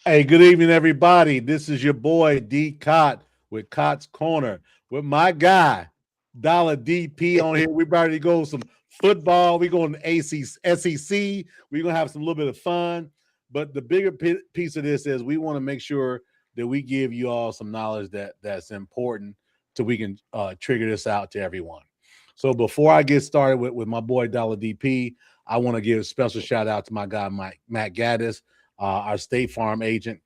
Hey, good evening, everybody. This is your boy D Cot with Cots Corner with my guy Dollar DP on here. We about to go some football. We going to SEC. We're gonna have some little bit of fun. But the bigger piece of this is we want to make sure that we give you all some knowledge that's important so we can trigger this out to everyone. So before I get started with my boy Dollar DP, I want to give a special shout out to my guy Matt Gaddis, our State Farm agent,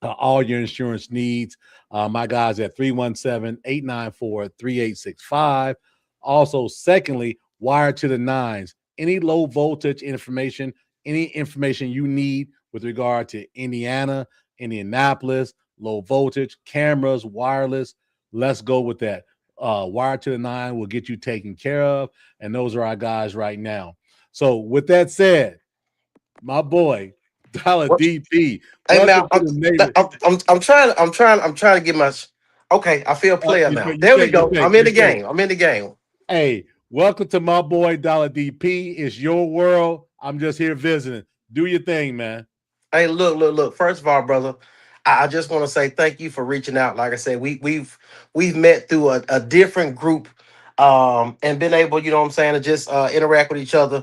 all your insurance needs. My guys at 317-894-3865. Also, secondly, wire to the nines. Any low voltage information, any information you need with regard to Indiana, Indianapolis, low voltage, cameras, wireless, let's go with that. Wire to the nine will get you taken care of. And those are our guys right now. So, with that said, my boy, Dollar What? DP, Hey man, welcome to the neighbor. I'm trying to get my. Okay, I feel player You now. say, you There we say, you go. say, I'm in you the say, game. I'm in the game. hey, welcome to my boy Dollar DP. It's your world. I'm just here visiting. Do your thing, man. Hey, look. First of all, brother, I just want to say thank you for reaching out. Like I said, we've met through a different group, and been able, you know what I'm saying, to just interact with each other.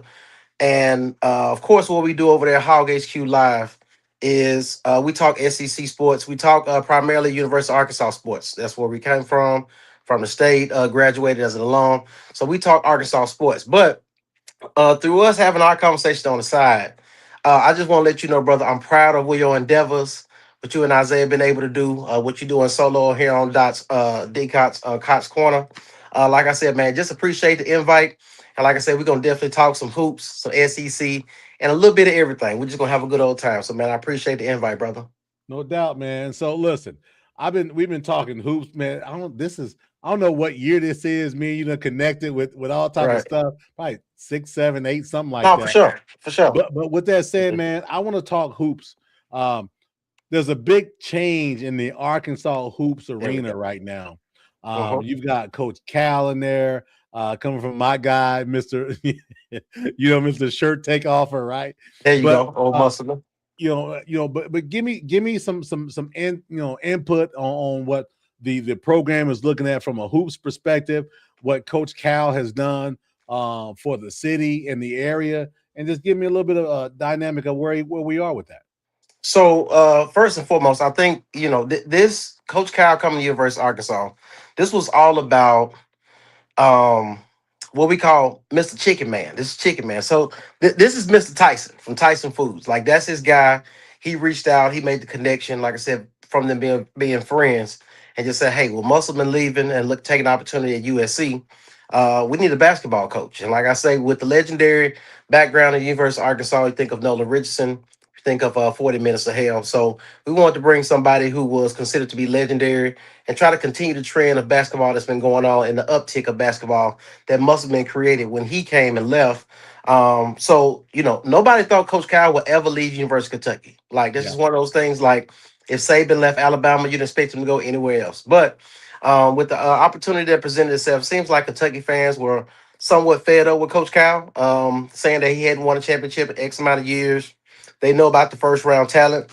And of course, what we do over there, Hog HQ Live, is we talk SEC sports. We talk primarily University of Arkansas sports. That's where we came from the state, graduated as an alum. So we talk Arkansas sports. But through us having our conversation on the side, I just want to let you know, brother, I'm proud of your endeavors, what you and Isaiah have been able to do, what you're doing solo here on Cots Corner. Like I said, man, just appreciate the invite. And like I said, we're gonna definitely talk some hoops, some SEC, and a little bit of everything. We're just gonna have a good old time. So, man, I appreciate the invite, brother. No doubt, man. So listen, we've been talking hoops, man. I don't know what year this is. Me and you done connected with all type of Right. stuff. Probably 6, 7, 8, something like No, for that. sure, for sure. But with that said, Mhm. man, I want to talk hoops. Um, there's a big change in the Arkansas hoops There we arena go. right now. Uh-huh. You've got Coach Cal in there, coming from my guy, Mister, Mister Shirt Take Offer, right? There you But go, old muscle. but give me some input on what the program is looking at from a hoops perspective, what Coach Cal has done for the city and the area, and just give me a little bit of a dynamic of where we are with that. So, first and foremost, I think this Coach Kyle coming to University of Arkansas. This was all about um, what we call Mr. Chicken Man. This is Chicken Man. So this is Mr. Tyson from Tyson Foods. Like that's his guy. He reached out. He made the connection. Like I said, from them being friends, and just said, "Hey, well, Musselman leaving and look taking an opportunity at USC. We need a basketball coach." And like I say, with the legendary background at University of Arkansas, you think of Nolan Richardson. You think of 40 Minutes of Hell. So we wanted to bring somebody who was considered to be legendary and try to continue the trend of basketball that's been going on and the uptick of basketball that must have been created when he came and left. So nobody thought Coach Kyle would ever leave University of Kentucky. Like this Yeah, is one of those things. Like if Saban left Alabama, you'd expect him to go anywhere else. But with the opportunity that presented itself, seems like Kentucky fans were somewhat fed up with Coach Kyle, saying that he hadn't won a championship in X amount of years. They know about the first round talent.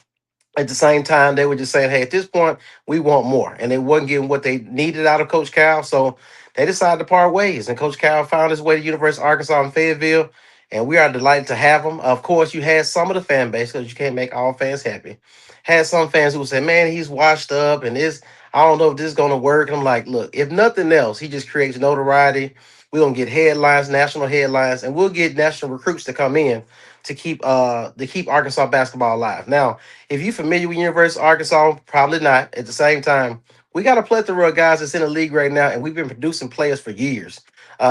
At the same time, they were just saying, "Hey, at this point, we want more," and they wasn't getting what they needed out of Coach Cal, so they decided to part ways. And Coach Cal found his way to University of Arkansas in Fayetteville, and we are delighted to have him. Of course, you had some of the fan base because you can't make all fans happy. Had some fans who said, "Man, he's washed up, and this I don't know if this is going to work." And I'm like, "Look, if nothing else, he just creates notoriety. We're gonna get headlines, national headlines, and we'll get national recruits to come in to keep Arkansas basketball alive." Now, if you're familiar with University of Arkansas, probably not. At the same time, we got a plethora of guys that's in the league right now, and we've been producing players for years,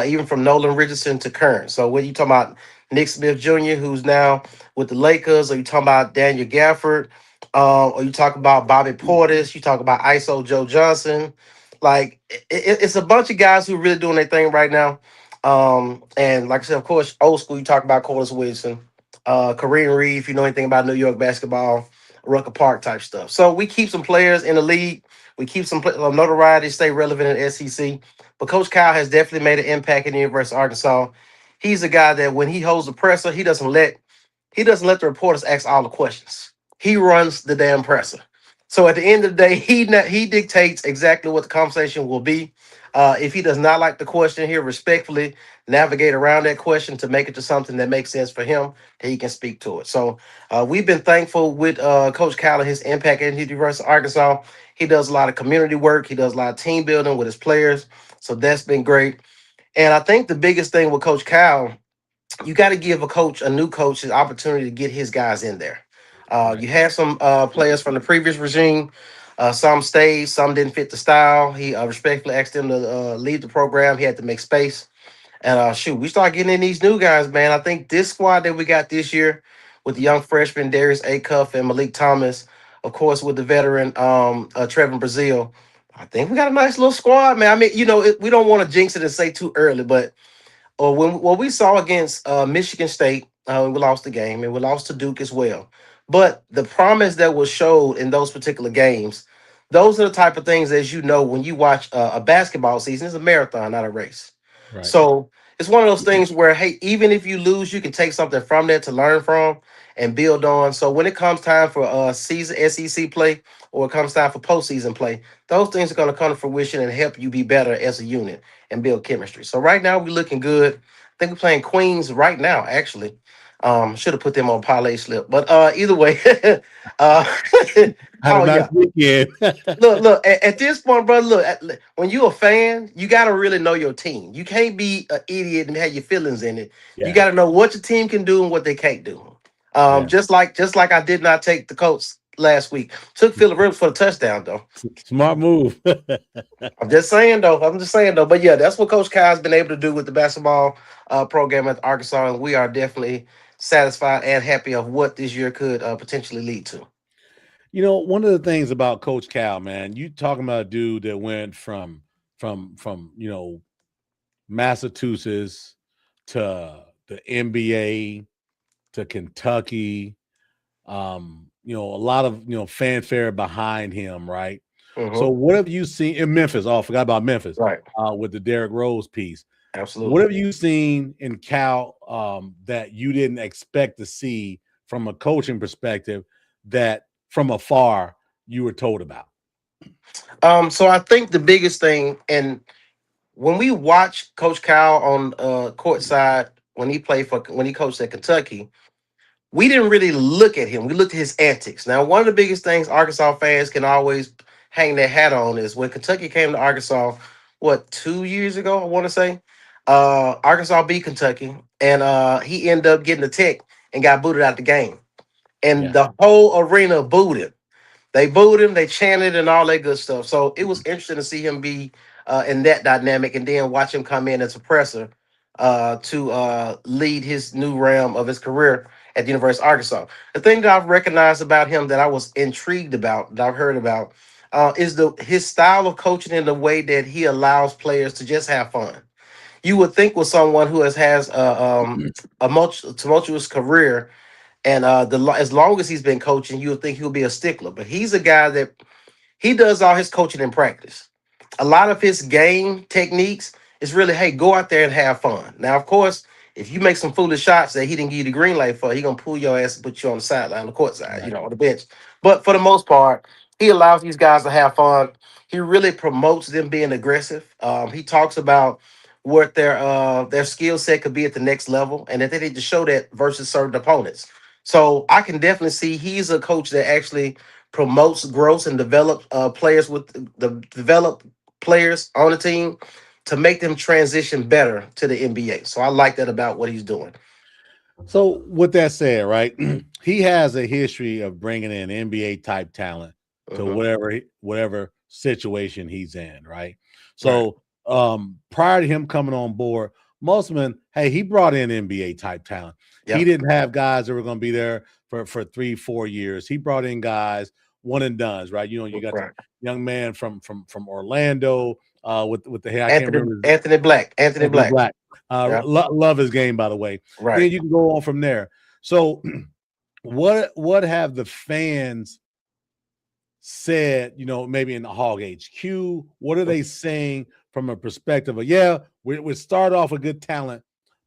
even from Nolan Richardson to Kern. So when you talking about Nick Smith Jr., who's now with the Lakers, or you talking about Daniel Gafford, or you talk about Bobby Portis, you talk about ISO Joe Johnson. Like it's a bunch of guys who are really doing their thing right now. And like I said, of course, old school, you talk about Corliss Wilson, Kareem Reed, if you know anything about New York basketball, Rucker Park type stuff. So we keep some players in the league. We keep some notoriety, stay relevant in SEC. But Coach Kyle has definitely made an impact in the University of Arkansas. He's a guy that when he holds the presser, he doesn't let the reporters ask all the questions. he runs the damn presser. So at the end of the day, he dictates exactly what the conversation will be. If he does not like the question, he'll respectfully navigate around that question to make it to something that makes sense for him that he can speak to it. So we've been thankful with Coach Cal and his impact at University of Arkansas. He does a lot of community work. He does a lot of team building with his players. So that's been great. And I think the biggest thing with Coach Cal, you got to give a new coach, an opportunity to get his guys in there. Right. You had some players from the previous regime. Some stayed, some didn't fit the style. He respectfully asked them to leave the program. He had to make space. And shoot, we start getting in these new guys, man. I think this squad that we got this year with the young freshman Darius Acuff and Malik Thomas, of course, with the veteran Trevor Brazil. I think we got a nice little squad, man. I mean, we don't want to jinx it and say too early, but or when what we saw against Michigan State, we lost the game, and we lost to Duke as well. But the promise that was showed in those particular games, those are the type of things, as you know, when you watch a basketball season, it's a marathon, not a race. Right. So it's one of those things where, hey, even if you lose, you can take something from that to learn from and build on. So when it comes time for season SEC play or it comes time for postseason play, those things are going to come to fruition and help you be better as a unit and build chemistry. So right now we're looking good. I think we're playing Queens right now, actually. Should have put them on parlay slip. But either way, uh Had a oh nice yeah. weekend. Look, at this point, brother, when you're a fan, you got to really know your team. You can't be an idiot and have your feelings in it. You Yeah. got to know what your team can do and what they can't do. Yeah. Just like I did not take the Colts last week. Took Phillip Rivers for the touchdown, though. Smart move. I'm just saying, though. But yeah, that's what Coach Kyle's been able to do with the basketball program at Arkansas. And we are definitely satisfied and happy of what this year could potentially lead to. One of the things about Coach Cal, man, you talking about a dude that went from Massachusetts to the NBA to Kentucky. A lot of fanfare behind him, right? So Hmm. what have you seen in Memphis? Oh, I forgot about Memphis, Right. with the Derrick Rose piece. What Absolutely. have you seen in Cal that you didn't expect to see from a coaching perspective that from afar you were told about? So I think the biggest thing, and when we watch Coach Cal on courtside when he coached at Kentucky, we didn't really look at him. We looked at his antics. Now, one of the biggest things Arkansas fans can always hang their hat on is when Kentucky came to Arkansas, what, 2 years ago, I want to say. Arkansas beat Kentucky, and he ended up getting a tech and got booted out the game. And Yeah. the whole arena booed him. They booed him, they chanted, and all that good stuff. So it was interesting to see him be in that dynamic, and then watch him come in as a presser to lead his new realm of his career at the University of Arkansas. The thing that I've recognized about him that I was intrigued about, that I've heard about, is the his style of coaching and the way that he allows players to just have fun. You would think with someone who has a much tumultuous career and as long as he's been coaching, you would think he'll be a stickler. But he's a guy that he does all his coaching in practice. A lot of his game techniques is really, hey, go out there and have fun. Now, of course, if you make some foolish shots that he didn't give you the green light for, he gonna pull your ass and put you on the sideline, on the court side, Right. on the bench. But for the most part, he allows these guys to have fun. He really promotes them being aggressive. He talks about what their skill set could be at the next level, and that they need to show that versus certain opponents. So I can definitely see he's a coach that actually promotes growth and develop players with the develop players on the team to make them transition better to the NBA. So I like that about what he's doing. So with that said, right, he has a history of bringing in NBA type talent to Hmm. whatever situation he's in, right? Right. So prior to him coming on board, Musselman, hey, he brought in NBA type talent. He Yep. didn't have guys that were going to be there for 3-4 years. He brought in guys one and dones, right? You got the Right. young man from Orlando with the hair. I can't Anthony remember his Anthony Black. Anthony Anthony Black. Black. Yeah. Love his game, by the way. Right. Then you can go on from there. So, what have the fans said? Maybe in the Hog HQ, what are they saying from a perspective of we start off with good talent,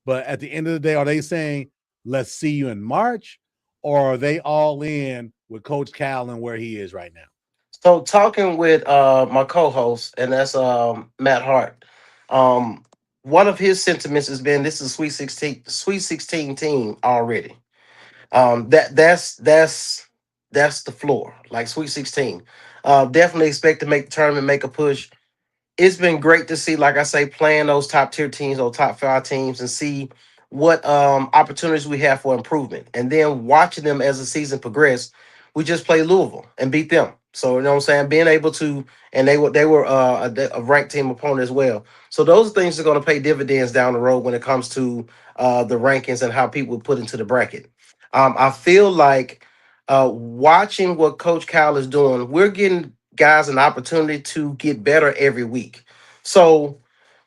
but at the end of the day, are they saying let's see you in March, or are they all in? with Coach Cal and where he is right now? So talking with my co-host, and that's Matt Hart. Um, one of his sentiments has been this is Sweet 16 team already. That's the floor, like Sweet 16. Definitely expect to make the tournament, make a push. It's been great to see, like I say, playing those top tier teams, those top five teams, and see what opportunities we have for improvement. And then watching them as the season progressed, we just played Louisville and beat them. So you know what I'm saying, being able to, and they were a ranked team opponent as well. So those things are going to pay dividends down the road when it comes to the rankings and how people put into the bracket. I feel like watching what Coach Cal is doing, we're getting guys an opportunity to get better every week. So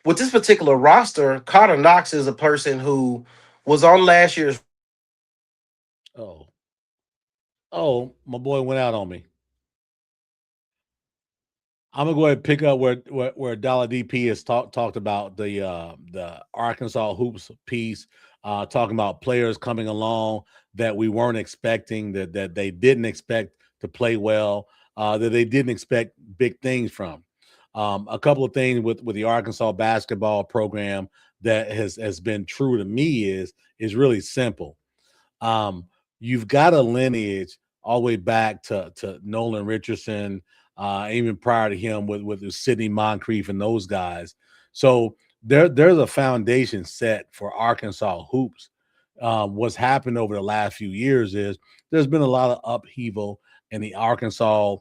with this particular roster, Carter Knox is a person who was on last year's. Oh, oh, my boy went out on me. I'm gonna go ahead and pick up where Dollar DP has talked about the Arkansas hoops piece, talking about players coming along that we weren't expecting, that they didn't expect to play well, that they didn't expect big things from. A couple of things with the Arkansas basketball program that has been true to me is really simple. Um, you've got a lineage all the way back to Nolan Richardson, even prior to him with Sidney Moncrief and those guys. So there's a foundation set for Arkansas hoops. What's happened over the last few years is there's been a lot of upheaval in the Arkansas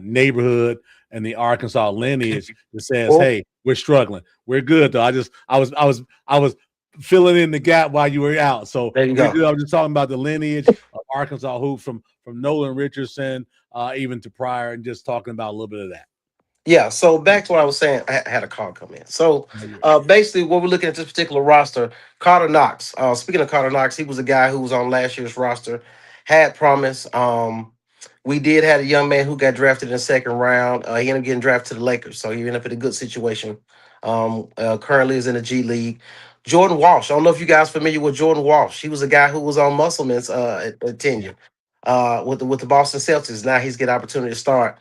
neighborhood and the Arkansas lineage that says, Well, "Hey, we're struggling. We're good though." I was filling in the gap while you were out, so there you we're go. good. I'm just talking about the lineage of Arkansas hoops from Nolan Richardson even to prior, and just talking about a little bit of that. Yeah, so back to what I was saying, I had a call come in. So No, you're basically, what we're looking at this particular roster, Carter Knox. Speaking of Carter Knox, he was a guy who was on last year's roster, had promise. We did have a young man who got drafted in the second round. He ended up getting drafted to the Lakers, so he ended up in a good situation. Currently is in the G League. Jordan Walsh. I don't know if you guys familiar with Jordan Walsh. He was a guy who was on Musselman's at tenure with the Boston Celtics. Now he's getting opportunity to start.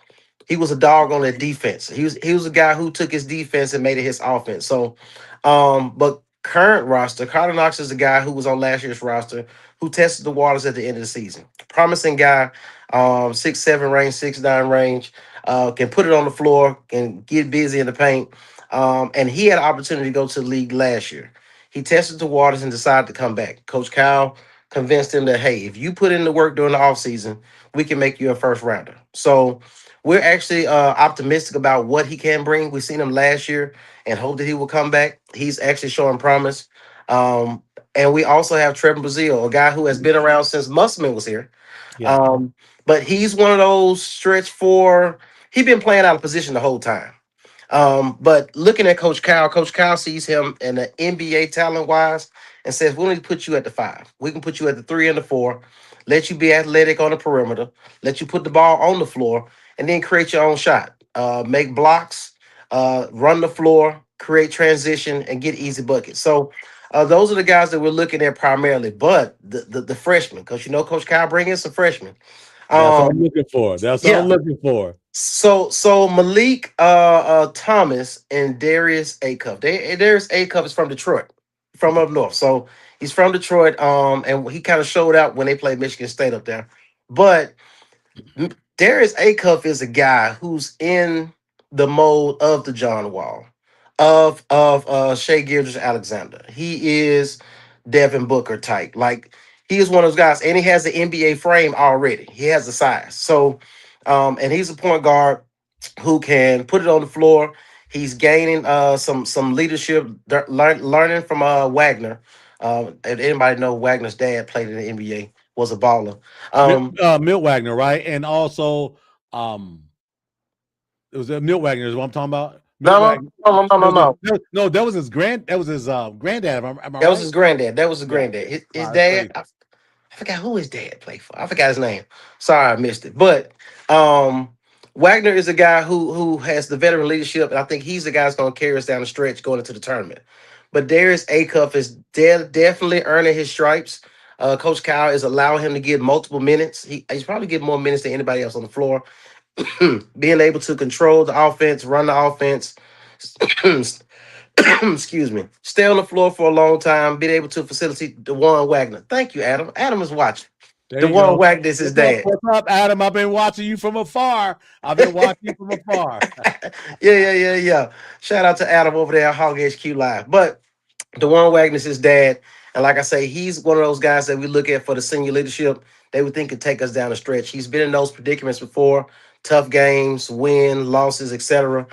He was a dog on that defense. He was a guy who took his defense and made it his offense. So, but current roster, Carter Knox is a guy who was on last year's roster who tested the waters at the end of the season. Promising guy, 6'7" range, 6'9" range, can put it on the floor, can get busy in the paint. And he had an opportunity to go to the league last year. He tested the waters and decided to come back. Coach Kyle convinced him that, hey, if you put in the work during the offseason, we can make you a first rounder. So we're actually optimistic about what he can bring. We've seen him last year and hope that he will come back. He's actually showing promise. Um, and we also have Trevor Brazile, a guy who has been around since Musselman was here. yeah. But he's one of those stretch four. He's been playing out of position the whole time. But looking at Coach Cal sees him in the NBA talent wise and says, "We need to put you at the five. We can put you at the three and the four. Let you be athletic on the perimeter. Let you put the ball on the floor, and then create your own shot. Make blocks, run the floor, create transition, and get easy buckets." So. Those are the guys that we're looking at primarily, but the freshmen, because you know Coach Cal bring in some freshmen. That's what I'm Um, looking for. That's what I'm yeah, looking for. so Malik Thomas and Darius Acuff. Darius Acuff is from Detroit, from up north. So he's from Detroit. And he kind of showed out when they played Michigan State up there. But Darius Acuff is a guy who's in the mold of the John Wall, of Shea Gilders Alexander. He is Devin Booker type. Like he is one of those guys, and he has the NBA frame already. He has the size. So, and he's a point guard who can put it on the floor. He's gaining some leadership, learning from Wagner. If anybody know Wagner's dad played in the NBA, was a baller. Um, Milt Wagner, right? And also, um, it was Milt Wagner is what I'm talking about. Milt no, Wagner. no, no, no, no, no. No, that was his granddad. Am I That was right? his granddad. That was his Yeah. granddad. His Wow, that's dad. crazy. I forgot who his dad played for. I forgot his name. Sorry, I missed it. But um, Wagner is a guy who has the veteran leadership, and I think he's the guy that's going to carry us down the stretch going into the tournament. But Darius Acuff is definitely earning his stripes. Coach Kyle is allowing him to get multiple minutes. He's probably getting more minutes than anybody else on the floor. Being able to control the offense, run the offense, excuse me, stay on the floor for a long time, being able to facilitate Dewan Wagner. Thank you, Adam. Adam is watching. There you Dewan go. Wagner is his dad. What's up, Adam? I've been watching you from afar. I've been watching you from afar. Yeah. Shout out to Adam over there at Hog HQ Live. But DeJuan Wagner's his dad. And like I say, he's one of those guys that we look at for the senior leadership that we think could take us down the stretch. He's been in those predicaments before, tough games, win, losses, etc.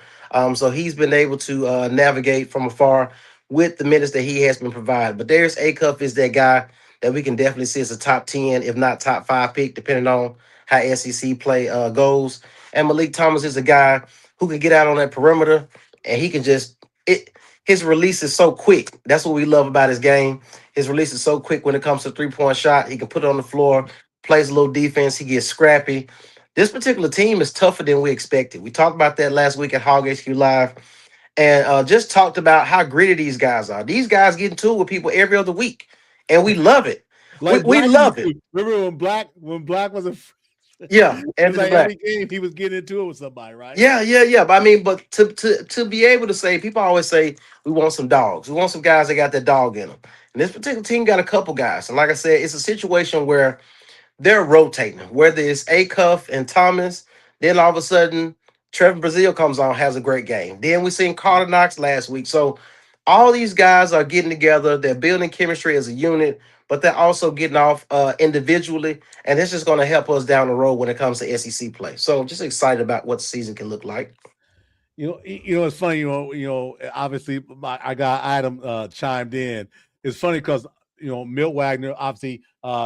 So he's been able to navigate from afar with the minutes that he has been provided. But there's Acuff is that guy that we can definitely see as a top 10, if not top 5 pick, depending on how SEC play goes. And Malik Thomas is a guy who can get out on that perimeter and he can just it his release is so quick. That's what we love about his game. His release is so quick when it comes to 3-point shot. He can put it on the floor, plays a little defense. He gets scrappy. This particular team is tougher than we expected. We talked about that last week at Hog HQ Live and just talked about how gritty these guys are. These guys get into it with people every other week, and we love it. We, Like we Black, love it. remember when Black was a Yeah, it's Anthony like Black. every game he was getting into it with somebody, right? Yeah. But I mean, but to be able to say, people always say we want some dogs. We want some guys that got that dog in them. And this particular team got a couple guys. And like I said, it's a situation where they're rotating. Whether it's Acuff and Thomas, then all of a sudden Trevor Brazile comes on, has a great game. Then we seen Carter Knox last week. So all these guys are getting together. They're building chemistry as a unit, but they're also getting off individually. And this is going to help us down the road when it comes to SEC play. So just excited about what the season can look like. It's funny. Obviously, I got Adam chimed in. It's funny because Milt Wagner, obviously,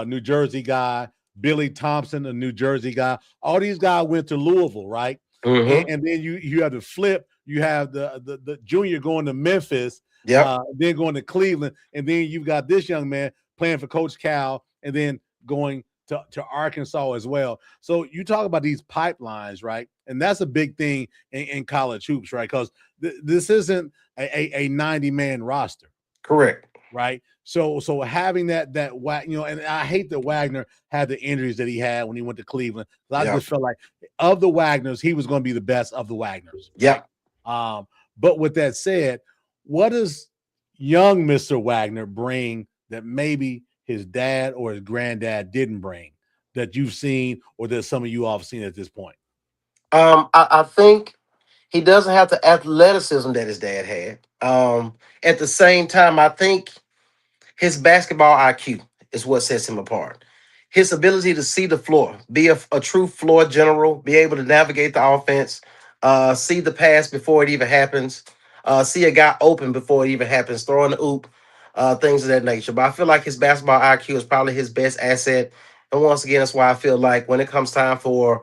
New Jersey guy, Billy Thompson, a New Jersey guy. All these guys went to Louisville, right? Mm-hmm. And then you have the flip. You have the junior going to Memphis, Yep. then going to Cleveland, and then you've got this young man playing for Coach Cal, and then going to Arkansas as well. So you talk about these pipelines, right? And that's a big thing in college hoops, right? Because this isn't a 90-man roster. Correct. Right. So having that and I hate that Wagner had the injuries that he had when he went to Cleveland. I just felt like of the Wagners, he was going to be the best of the Wagners. Yeah. Right? But with that said, what does young Mr. Wagner bring that maybe his dad or his granddad didn't bring that you've seen or that some of you all have seen at this point? I think he doesn't have the athleticism that his dad had. At the same time, I think his basketball IQ is what sets him apart. His ability to see the floor, be a true floor general, be able to navigate the offense, see the pass before it even happens, see a guy open before it even happens, throwing the oop, things of that nature. But I feel like his basketball IQ is probably his best asset. And once again, that's why I feel like when it comes time for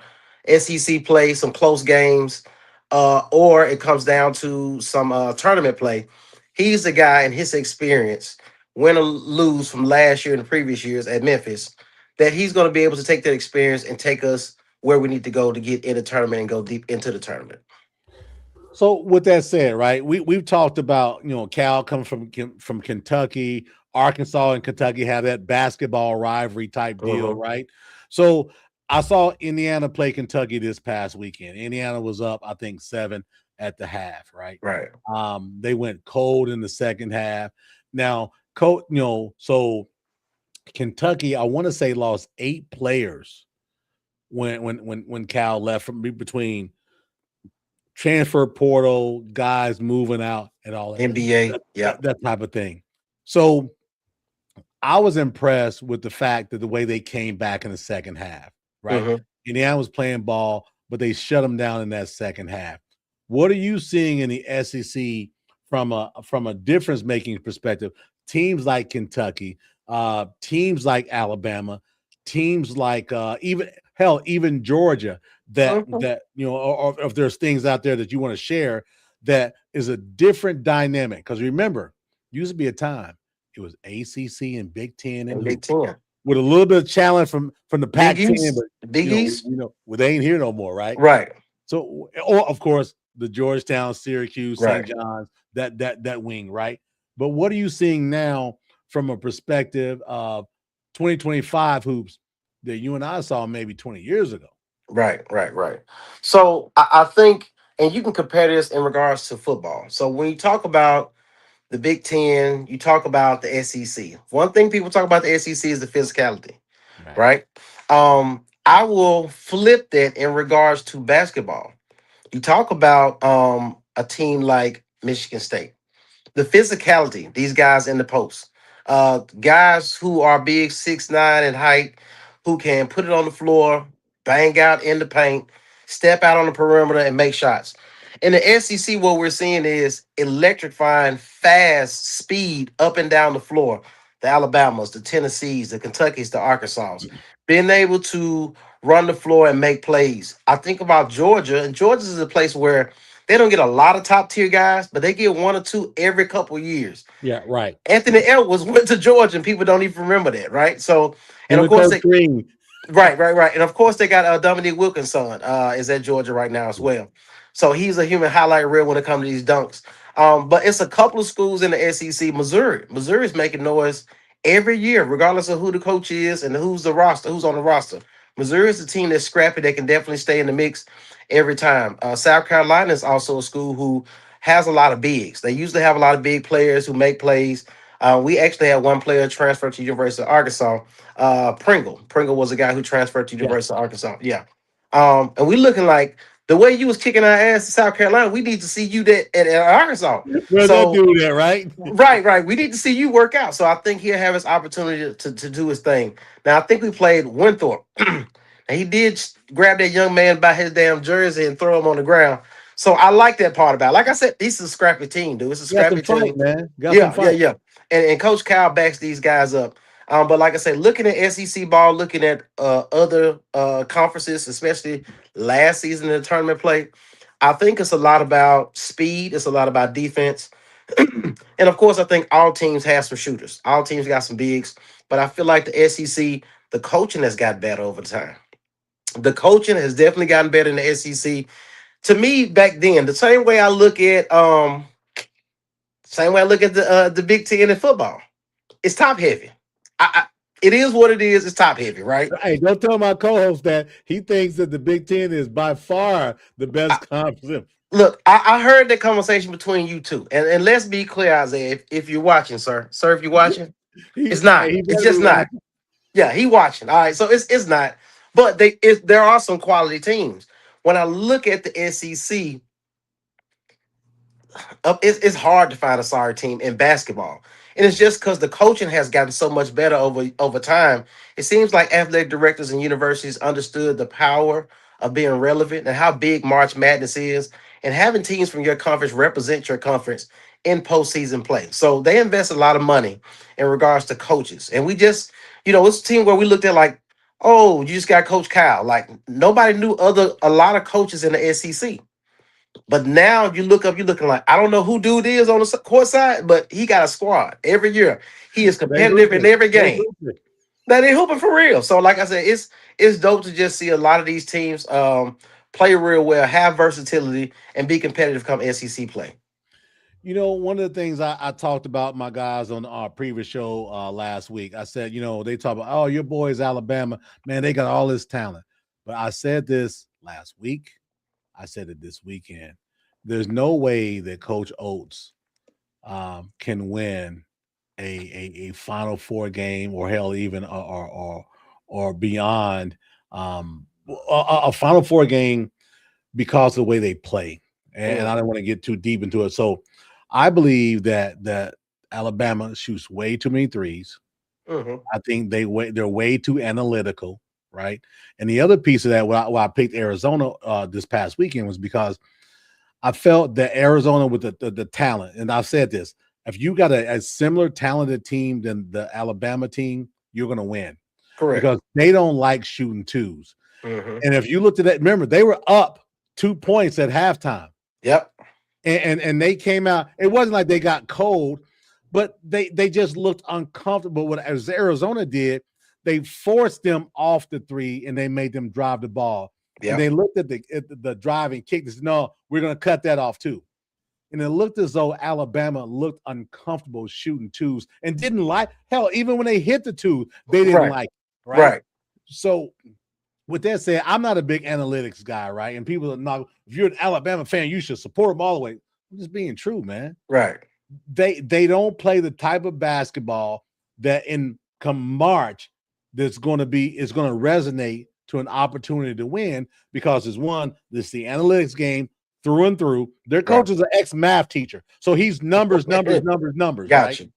SEC play, some close games, or it comes down to some tournament play, he's the guy in his experience, win or lose from last year and the previous years at Memphis, that he's going to be able to take that experience and take us where we need to go to get in the tournament and go deep into the tournament. So with that said, right, we've talked about Cal coming from Kentucky, Arkansas and Kentucky have that basketball rivalry type deal, right? So I saw Indiana play Kentucky this past weekend. Indiana was up, I think, 7 at the half, right? Right. They went cold in the second half. Now, so Kentucky, I want to say, lost 8 players when Cal left from between transfer portal, guys moving out, and all that. NBA, that type of thing. So I was impressed with the fact that the way they came back in the second half, right? Indiana was playing ball, but they shut them down in that second half. What are you seeing in the SEC from a difference making perspective? Teams like Kentucky, teams like Alabama, teams like even Georgia, that or if there's things out there that you want to share that is a different dynamic. Because remember, used to be a time it was ACC and Big Ten and Big Ten with a little bit of challenge from the Pac-10, but Big East, they ain't here no more, right? Right. So, or of course, the Georgetown, Syracuse, Right. St. John's, that wing, right? But what are you seeing now from a perspective of 2025 hoops that you and I saw maybe 20 years ago. Right. So I think, and you can compare this in regards to football. So when you talk about the Big Ten, you talk about the SEC. One thing people talk about the SEC is the physicality, Right. right? I will flip that in regards to basketball. You talk about a team like Michigan State, the physicality, these guys in the post, guys who are big 6'9" in height, who can put it on the floor, bang out in the paint, step out on the perimeter and make shots. In the SEC, what we're seeing is electrifying, fast speed up and down the floor. The Alabamas, the Tennessees, the Kentuckys, the Arkansas, being able to run the floor and make plays. I think about Georgia, and Georgia is a place where they don't get a lot of top tier guys, but they get one or two every couple of years. Yeah, right. Anthony Edwards went to Georgia, and people don't even remember that, right? So, and Him of and course, Coach they Green. right, and of course they got Dominique Wilkinson is at Georgia right now as well. So he's a human highlight reel when it comes to these dunks. But it's a couple of schools in the SEC. Missouri is making noise every year, regardless of who the coach is and who's on the roster. Missouri is a team that's scrappy. They can definitely stay in the mix every time. South Carolina is also a school who has a lot of bigs. They usually have a lot of big players who make plays. We actually had one player transfer to University of Arkansas, Pringle. Pringle was a guy who transferred to Yeah. University of Arkansas. Yeah. And we looking like the way you was kicking our ass in South Carolina, we need to see you that at Arkansas. Where's that So dude at, right? right. We need to see you work out. So I think he'll have his opportunity to do his thing. Now I think we played Winthrop. And he did grab that young man by his damn jersey and throw him on the ground. So I like that part about it. Like I said, this is a scrappy team, dude. It's a Got some scrappy fight, team. man. Got some Yeah. fight. And Coach Cal backs these guys up. But like I said, looking at SEC ball, looking at other conferences, especially last season in the tournament play, I think it's a lot about speed. It's a lot about defense. And of course, I think all teams have some shooters. All teams got some bigs. But I feel like the SEC, the coaching has got better over time. The coaching has definitely gotten better in the SEC. To me, back then, the same way I look at the Big Ten in football. It's top heavy. It is what it is. It's top heavy, right? Hey, don't tell my co-host that he thinks that the Big Ten is by far the I, best conference. look, I heard that conversation between you two, and let's be clear, Isaiah. If you're watching, sir, if you're watching, it's Hey, not. he It's better be just not. watching. Yeah, he watching. All right, so it's not. But there are some quality teams. When I look at the SEC, it's hard to find a sorry team in basketball. And it's just because the coaching has gotten so much better over time. It seems like athletic directors and universities understood the power of being relevant and how big March Madness is, and having teams from your conference represent your conference in postseason play. So they invest a lot of money in regards to coaches. And we just, it's a team where we looked at like, oh, you just got Coach Kyle. Like nobody knew a lot of coaches in the SEC. But now you look up, you're looking like, I don't know who dude is on the court side, but he got a squad every year. He is They competitive in hooping. every They game. hooping. That they hooping for real. So, like I said, it's dope to just see a lot of these teams play real well, have versatility, and be competitive come SEC play. One of the things I talked about my guys on our previous show last week, I said, they talk about, oh, your boys, Alabama, man, they got all this talent. But I said this last week. I said it this weekend. There's no way that Coach Oates can win a Final Four game, or hell, even or beyond a Final Four game because of the way they play. And I don't want to get too deep into it. So I believe that Alabama shoots way too many threes. Mm-hmm. I think they're way too analytical, right? And the other piece of that, why I picked Arizona this past weekend, was because I felt that Arizona with the talent, and I've said this: if you got a similar talented team than the Alabama team, you're going to win Correct. because they don't like shooting twos. Mm-hmm. And if you looked at that, remember they were up 2 points at halftime. Yep. And they came out. It wasn't like they got cold, but they just looked uncomfortable. What as Arizona did, they forced them off the three and they made them drive the ball. And Yep. they looked at the drive and kicked. They said, no, we're going to cut that off too. and it looked as though Alabama looked uncomfortable shooting twos and didn't like, hell, even when they hit the two, they didn't Right. like it, right? Right. So with that said, I'm not a big analytics guy, right? And people are not, if you're an Alabama fan, you should support them all the way. I'm just being true, man. Right. They don't play the type of basketball that in come March that's going to be is going to resonate to an opportunity to win because it's one, this the analytics game through and through. Their Right. coach is an ex-math teacher. So he's numbers, numbers, numbers, numbers, right? Gotcha.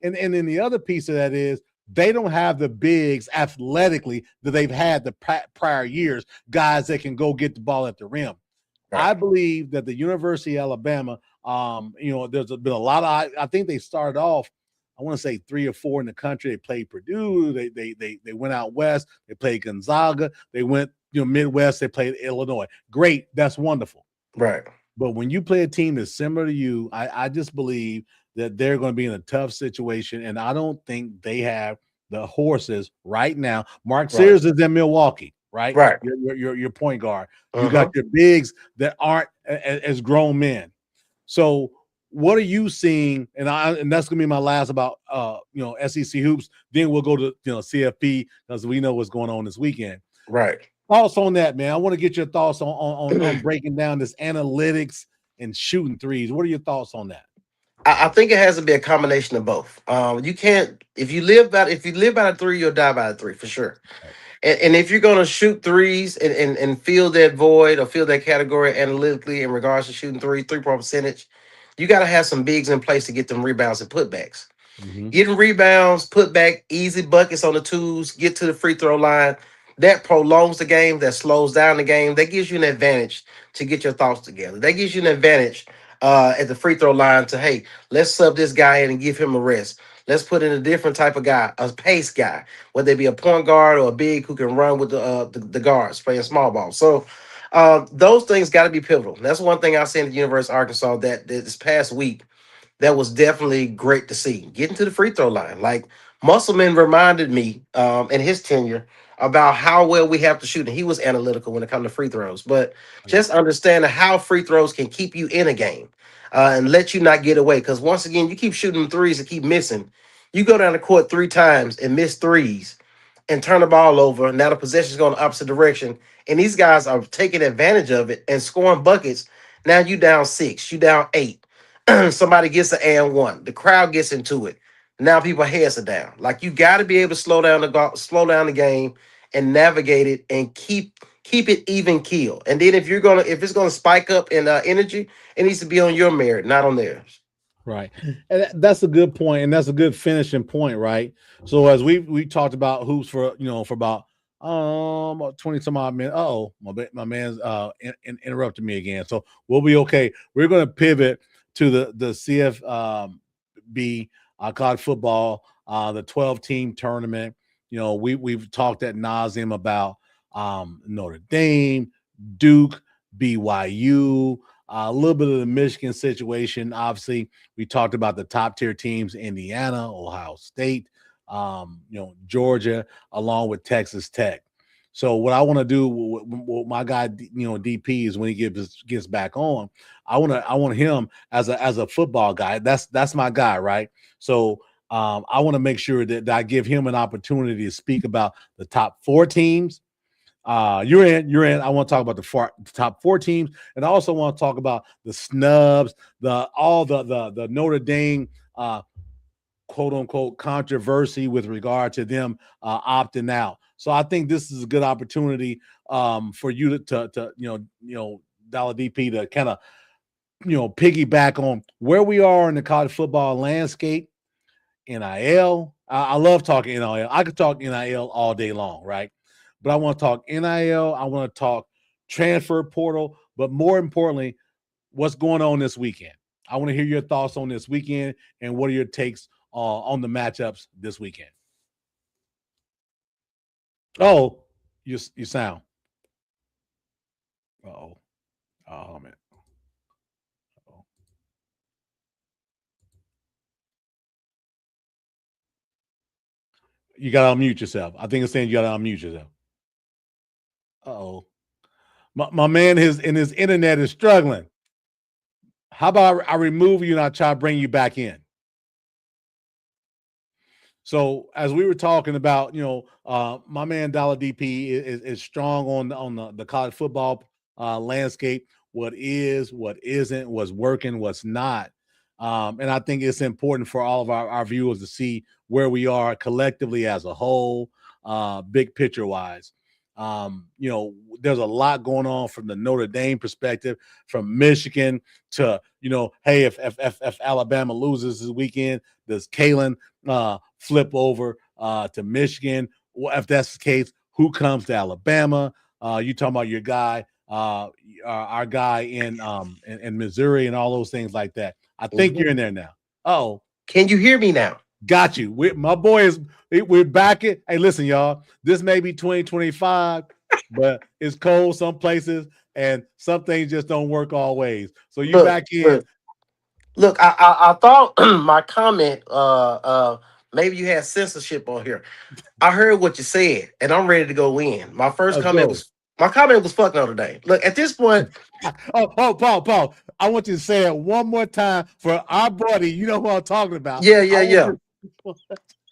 And then the other piece of that is they don't have the bigs athletically that they've had the prior years, guys that can go get the ball at the rim. Right. I believe that the University of Alabama, there's been a lot of. I think they started off. I want to say 3 or 4 in the country. They played Purdue. They went out west. They played Gonzaga. They went Midwest. They played Illinois. Great, that's wonderful. Right. But when you play a team that's similar to you, I just believe that they're going to be in a tough situation, and I don't think they have the horses right now. Mark Sears is in Milwaukee, right? Right. Your point guard. You Uh-huh. got your bigs that aren't as grown men. So what are you seeing? And that's gonna be my last about SEC hoops. Then we'll go to CFB because we know what's going on this weekend. Right. Thoughts on that, man? I want to get your thoughts on breaking down this analytics and shooting threes. What are your thoughts on that? I think it has to be a combination of both. You can't if you live by a three, you'll die by a three for sure. Right. And if you're gonna shoot threes and fill that void or fill that category analytically in regards to shooting three-point percentage, you gotta have some bigs in place to get them rebounds and putbacks. Mm-hmm. Getting rebounds, put back, easy buckets on the twos, get to the free throw line. That prolongs the game, that slows down the game. That gives you an advantage to get your thoughts together. That gives you an advantage at the free throw line to, hey, let's sub this guy in and give him a rest. Let's put in a different type of guy, a pace guy, whether it be a point guard or a big who can run with the guards playing small ball. So those things got to be pivotal. That's one thing I seen at the University of Arkansas that this past week that was definitely great to see. Getting to the free throw line. Like Musselman reminded me in his tenure about how well we have to shoot. And he was analytical when it comes to free throws. But just understanding how free throws can keep you in a game and let you not get away. Because once again, you keep shooting threes and keep missing. You go down the court 3 times and miss threes and turn the ball over. Now the possession's going the opposite direction. And these guys are taking advantage of it and scoring buckets. Now you down 6, you down 8. Somebody gets an and one. The crowd gets into it. Now people heads are down. Like you got to be able to slow down the game and navigate it and keep it even keel. And then if it's gonna spike up in energy, it needs to be on your merit, not on theirs. Right. And that's a good point, and that's a good finishing point, right? So as we talked about hoops for about 20 some odd minutes. Oh, my man's interrupted me again. So we'll be okay. We're gonna pivot to the CFB college football, the 12-team tournament. We've talked at nauseum about Notre Dame, Duke, BYU, a little bit of the Michigan situation. Obviously, we talked about the top tier teams: Indiana, Ohio State, Georgia, along with Texas Tech. So what I want to do with my guy, DP, is when he gets back on, I want him as a football guy. That's my guy, right? So I want to make sure that I give him an opportunity to speak about the top 4 teams. You're in. I want to talk about the top 4 teams, and I also want to talk about the snubs, the Notre Dame quote unquote controversy with regard to them opting out. So I think this is a good opportunity for you to Dollar DP to kind of piggyback on where we are in the college football landscape. NIL. I love talking NIL. I could talk NIL all day long, right? But I want to talk NIL. I want to talk transfer portal. But more importantly, what's going on this weekend? I want to hear your thoughts on this weekend and what are your takes on the matchups this weekend. Oh, you sound. Oh, man. Uh-oh. You gotta unmute yourself. I think it's saying you gotta unmute yourself. Oh, my man, his internet is struggling. How about I remove you and I try to bring you back in? So as we were talking about, my man Dollar DP is strong on the college football landscape. What is, what isn't, what's working, what's not. And I think it's important for all of our viewers to see where we are collectively as a whole, big picture wise. There's a lot going on from the Notre Dame perspective, from Michigan to, hey, if Alabama loses this weekend, does Kalen flip over to Michigan? Well, if that's the case, who comes to Alabama? You talking about your guy, our guy in Missouri, and all those things like that. I think you're in there now. Oh, can you hear me now? got you. My boy is. We're back. Hey, listen, y'all. This may be 2025, but it's cold some places, and some things just don't work always. So you Look, back in. look, look. I thought my comment. Maybe you had censorship on here. I heard what you said, and I'm ready to go in. Let's go. My comment was fuck Notre Dame. Look, at this point, Oh, Paul. I want you to say it one more time for our buddy. You know who I'm talking about. yeah, I yeah, want yeah. you.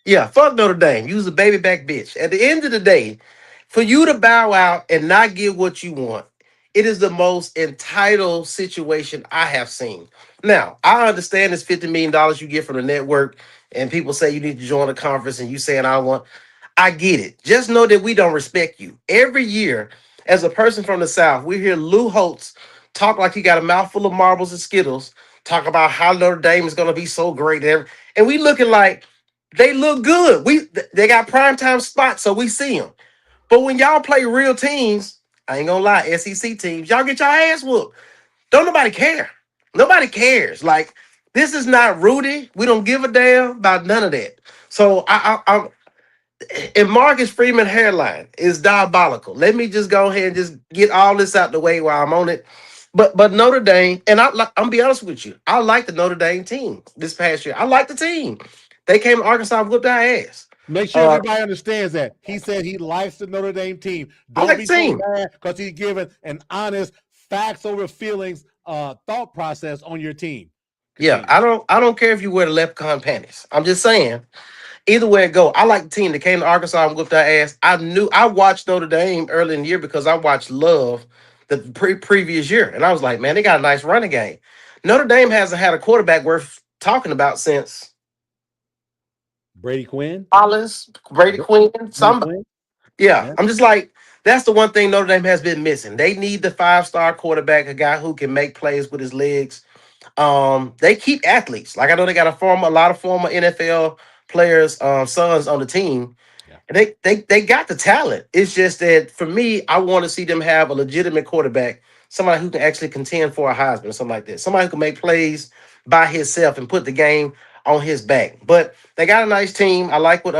Yeah, fuck Notre Dame. Use a baby back bitch. At the end of the day, for you to bow out and not get what you want, it is the most entitled situation I have seen. Now, I understand this $50 million you get from the network, and people say you need to join a conference, and you saying I want. I get it. Just know that we don't respect you. Every year, as a person from the South, we hear Lou Holtz talk like he got a mouthful of marbles and Skittles, talk about how Notre Dame is going to be so great. And we looking like they look good. They got primetime spots, so we see them. But when y'all play real teams, I ain't gonna lie, SEC teams, y'all get your ass whooped. Don't nobody care. Nobody cares. Like, this is not Rudy. We don't give a damn about none of that. So and Marcus Freeman hairline is diabolical. Let me just go ahead and just get all this out the way while I'm on it. But Notre Dame, and I'm be honest with you, I like the Notre Dame team this past year. I like the team. They came to Arkansas and whooped our ass. Make sure Uh, everybody understands that. He said he likes the Notre Dame team. I Don't like be the so team. mad because he's giving an honest facts over feelings thought process on your team. Yeah, Continue. I don't care if you wear the leprechaun panties. I'm just saying, either way it go, I like the team that came to Arkansas and whooped our ass. I watched Notre Dame early in the year because I watched Love the previous year, and I was like, man, they got a nice running game. Notre Dame hasn't had a quarterback worth talking about since Brady Quinn. Collins, Brady Quinn, Brady somebody. Quinn. Yeah, Yeah. I'm just like, that's the one thing Notre Dame has been missing. They need the 5-star quarterback, a guy who can make plays with his legs. They keep athletes. Like, I know they got a lot of former NFL players, sons on the team. Yeah. And they got the talent. It's just that for me, I want to see them have a legitimate quarterback, somebody who can actually contend for a Heisman or something like that. Somebody who can make plays by himself and put the game on his back. But they got a nice team. I like what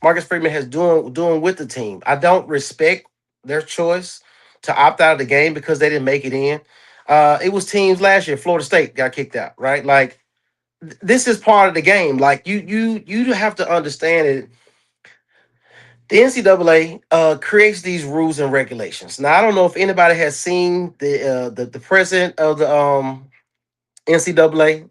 Marcus Freeman has doing with the team. I don't respect their choice to opt out of the game because they didn't make it in. It was teams last year. Florida State got kicked out, right? Like, this is part of the game. Like, you have to understand it. The NCAA creates these rules and regulations. Now, I don't know if anybody has seen the president of the NCAA.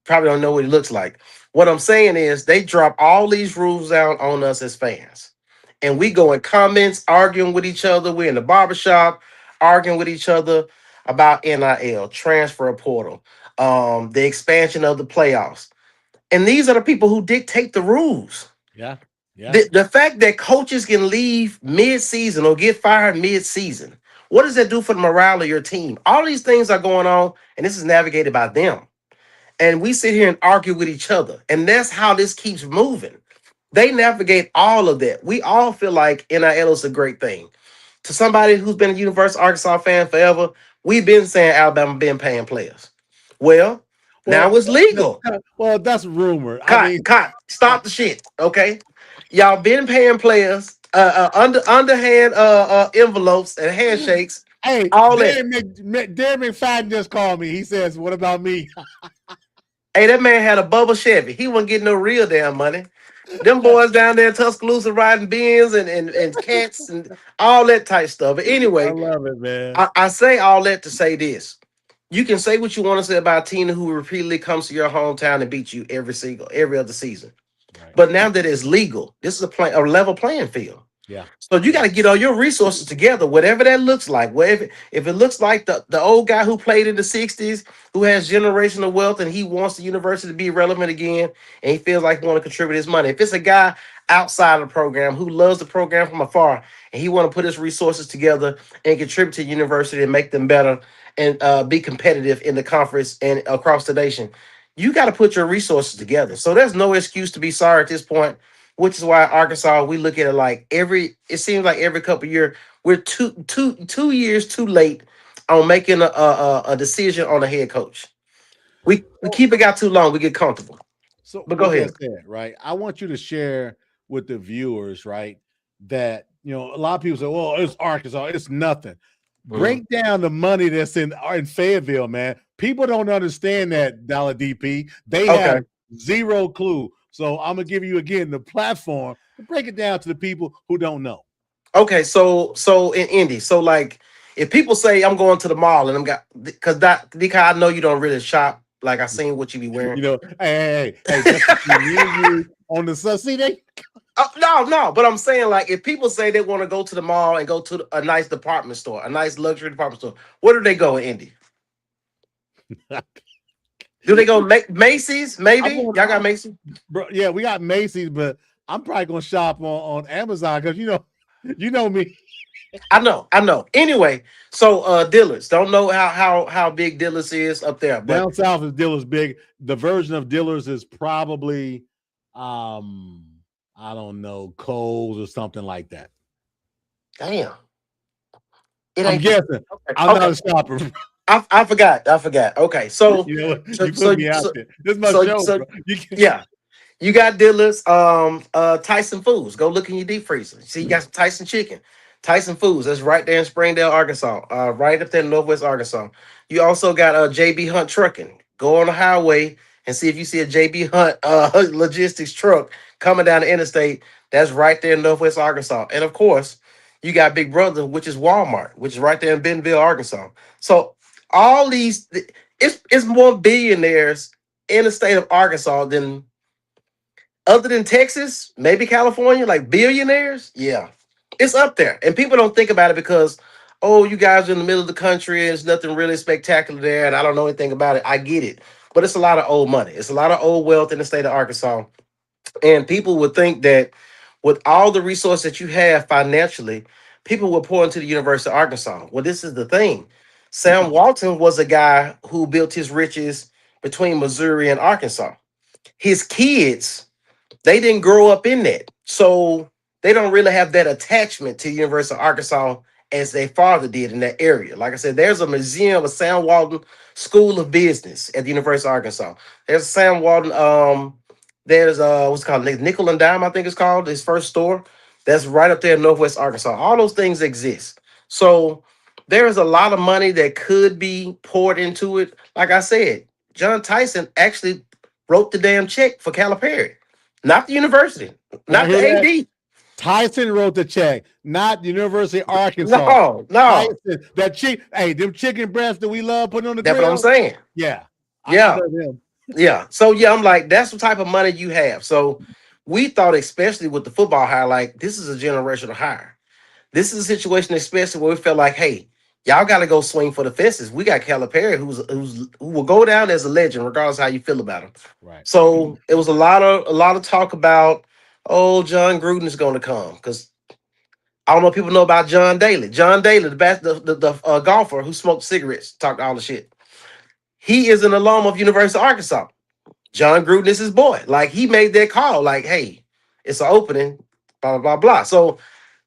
Probably don't know what he looks like. What I'm saying is they drop all these rules down on us as fans, and we go in comments arguing with each other. We're in the barbershop arguing with each other about NIL, transfer portal, the expansion of the playoffs, and these are the people who dictate the rules. Yeah. Yeah. The fact that coaches can leave mid-season or get fired mid-season, what does that do for the morale of your team? All these things are going on, and this is navigated by them. And we sit here and argue with each other. And that's how this keeps moving. They navigate all of that. We all feel like NIL is a great thing. To somebody who's been a University of Arkansas fan forever, we've been saying Alabama been paying players. Well, now Well, it's legal. that's rumor. I Cot, mean, cot, stop the shit, okay? Y'all been paying players underhand envelopes and handshakes, hey, all that. Darren McFadden just called me. He says, "What about me?" Hey, that man had a bubble Chevy. He wasn't getting no real damn money. Them boys down there in Tuscaloosa riding Benz and cats and all that type stuff. But I anyway, love it, man. I say all that to say this. You can say what you want to say about Tina, who repeatedly comes to your hometown and beats you every other season. Right. But now that it's legal, this is a level playing field. Yeah. So you got to get all your resources together, whatever that looks like. Whatever, if it looks like the old guy who played in the '60s, who has generational wealth, and he wants the university to be relevant again, and he feels like he want to contribute his money. If it's a guy outside of the program who loves the program from afar, and he want to put his resources together and contribute to the university and make them better and be competitive in the conference and across the nation, you got to put your resources together. So there's no excuse to be sorry at this point, which is why Arkansas, we look at it like it seems like every couple of years we're 2 years too late on making a decision on a head coach. We So, keep it got too long, we get comfortable. so But go with that ahead. said, right, I want you to share with the viewers, right, that a lot of people say, "Well, it's Arkansas, it's nothing." Mhm. Break down the money that's in Fayetteville, man. People don't understand that, Dollar DP. They have Okay. zero clue. So I'm gonna give you again the platform to break it down to the people who don't know. Okay, so in Indy, so like if people say I'm going to the mall and I'm got because I know you don't really shop. Like I seen what you be wearing. Hey, that's between me and you on the sun. See, they No, but I'm saying like if people say they want to go to the mall and go to a nice department store, a nice luxury department store, where do they go in Indy? Do they go Macy's? I'm Maybe going. y'all got Macy's. Bro, yeah, we got Macy's, but I'm probably gonna shop on Amazon because you know me. I know. Anyway, so Dillard's don't know how big Dillard's is up there, but Down south is Dillard's big. The version of Dillard's is probably, um, I don't know, Kohl's or something like that. damn, it I'm ain't the guessing. okay. I'm not Okay, a shopper. I forgot. I forgot. Okay, You know what? so You put so me out so there. This is my so, show, so bro. You can yeah. You got Dillard's, Tyson Foods. Go look in your deep freezer. See, you got some Tyson chicken. Tyson Foods. That's right there in Springdale, Arkansas. Right up there in Northwest Arkansas. You also got JB Hunt Trucking. Go on the highway and see if you see a JB Hunt logistics truck coming down the interstate. That's right there in Northwest Arkansas. And of course, you got Big Brother, which is Walmart, which is right there in Bentonville, Arkansas. So all these, it's more billionaires in the state of Arkansas than other than Texas, maybe California, like billionaires, yeah, it's up there. And people don't think about it because, oh, you guys are in the middle of the country and there's nothing really spectacular there, and I don't know anything about it. I get it, but it's a lot of old money. It's a lot of old wealth in the state of Arkansas, and people would think that with all the resources that you have financially, people will pour into the University of Arkansas. Well, this is the thing. Sam Walton was a guy who built his riches between Missouri and Arkansas. His kids they didn't grow up in that. So they don't really have that attachment to University of Arkansas as their father did in that area. Like I said, there's a museum, a Sam Walton School of Business at the University of Arkansas. There's a Sam Walton, there's what's it called Nickel and Dime, I think it's called, his first store. That's right up there in Northwest Arkansas. All those things exist. So there's a lot of money that could be poured into it. Like I said, John Tyson actually wrote the damn check for Calipari, not the university, now not the hear that? AD. Tyson wrote the check, not the University of Arkansas. No, no. Tyson, that chick, hey, them chicken breasts that we love putting on the That's what I'm grill. saying. Yeah, I Yeah, know them. yeah. So yeah, I'm like, that's the type of money you have. So we thought, especially with the football hire, like this is a generational hire. This is a situation, especially where we felt like, hey, y'all got to go swing for the fences. We got Calipari, who will go down as a legend, regardless of how you feel about him. Right. So it was a lot of talk about, oh, John Gruden is going to come because I don't know if people know about John Daly. John Daly, the golfer who smoked cigarettes, talked all the shit. He is an alum of University of Arkansas. John Gruden is his boy. Like he made that call, like, hey, it's an opening, blah, blah, blah, blah. So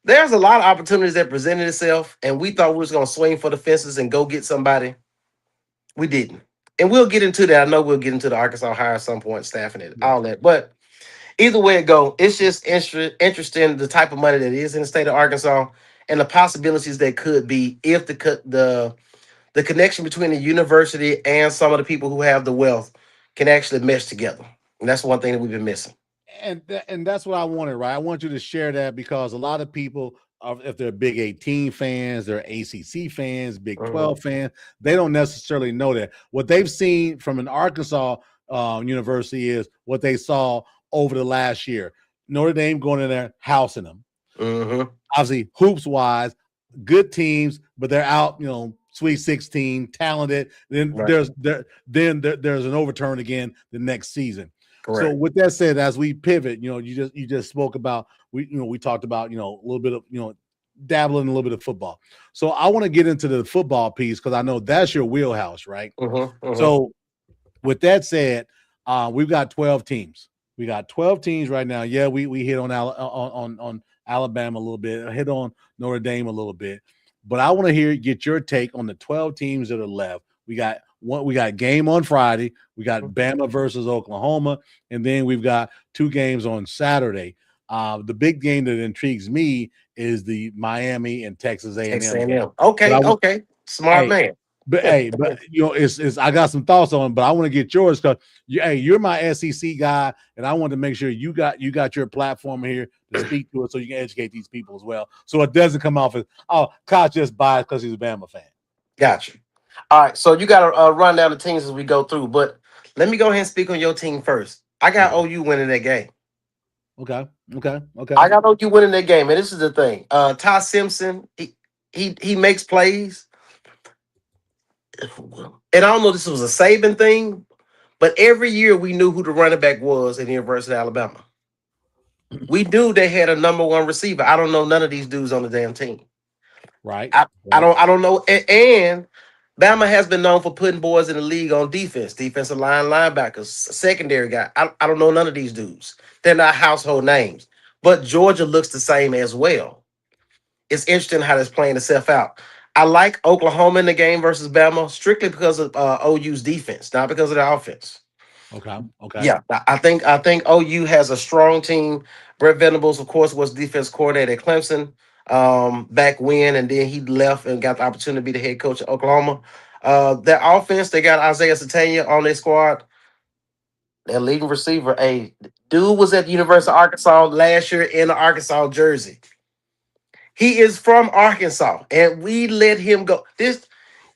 there's a lot of opportunities that presented itself, and we thought we was gonna swing for the fences and go get somebody. We didn't. And we'll get into that. I know we'll get into the Arkansas hire at some point, staffing it, Yeah. all that. But either way it go, it's just interesting the type of money that is in the state of Arkansas and the possibilities that could be if the connection between the university and some of the people who have the wealth can actually mesh together. And that's one thing that we've been missing. And that's what I wanted, right? I want you to share that because a lot of people if they're Big 18 fans, they're ACC fans, Big Mhm. 12 fans, they don't necessarily know that. What they've seen from an Arkansas university is what they saw over the last year. Notre Dame going in there, housing them. Mhm. Obviously, hoops wise, good teams, but they're out, Sweet 16, talented. Then Right. there's an overturn again the next season. So Correct. with that said, as we pivot, you just spoke about we talked about a little bit of dabbling a little bit of football. So I want to get into the football piece because I know that's your wheelhouse, right? Mhm. Mhm. So with that said, we've got 12 teams. We got 12 teams right now. Yeah, we hit on Alabama a little bit, hit on Notre Dame a little bit, but I want to get your take on the 12 teams that are left. We got game on Friday. We got Bama versus Oklahoma, and then we've got two games on Saturday. The big game that intrigues me is the Miami and Texas Texas A&M game. A&M. But Okay. Okay. Smart hey, man. but it's I got some thoughts on it, but I want to get yours because you're my SEC guy, and I want to make sure you got your platform here to speak to it, so you can educate these people as well, so it doesn't come off as Cots just biased because he's a Bama fan. Gotcha. All right. So you got to run down the teams as we go through, but let me go ahead and speak on your team first. I got Okay, OU winning that game. okay. I got OU winning that game, and this is the thing. Ty Simpson, he makes plays, and I don't know if this was a Saban thing, but every year we knew who the running back was in the University of Alabama. We knew they had a number one receiver. I don't know none of these dudes on the damn team. Right, I right. don't know. And Bama has been known for putting boys in the league on defense, defensive line, linebackers, secondary guy. I don't know none of these dudes. They're not household names. But Georgia looks the same as well. It's interesting how that's playing itself out. I like Oklahoma in the game versus Bama strictly because of OU's defense, not because of the offense. Okay. Yeah, I think OU has a strong team. Brett Venables, of course, was defense coordinator at Clemson back when, and then he left and got the opportunity to be the head coach at Oklahoma. Their offense, they got Isaiah Satania on their squad. Their leading receiver, a dude was at the University of Arkansas last year in the Arkansas jersey. He is from Arkansas, and we let him go. This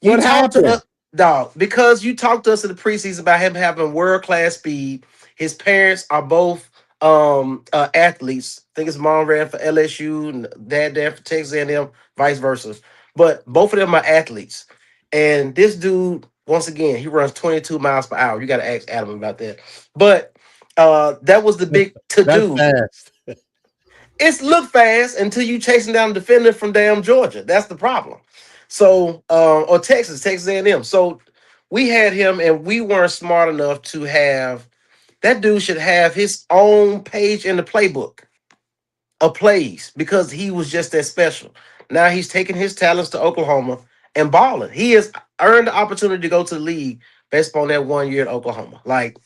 you What talked to happened? us, dog, because you talked to us in the preseason about him having world class speed. His parents are both athletes. I think his mom ran for LSU and dad ran for Texas A&M, vice versa. But both of them are athletes. And this dude, once again, he runs 22 miles per hour. You got to ask Adam about that. But that was the big to That's do. fast. It's look fast until you chasing down a defender from damn Georgia. That's the problem. So, or Texas A&M. So we had him, and we weren't smart enough to have that dude should have his own page in the playbook of plays because he was just that special. Now he's taking his talents to Oklahoma and balling. He has earned the opportunity to go to the league based upon that 1 year at Oklahoma. Like,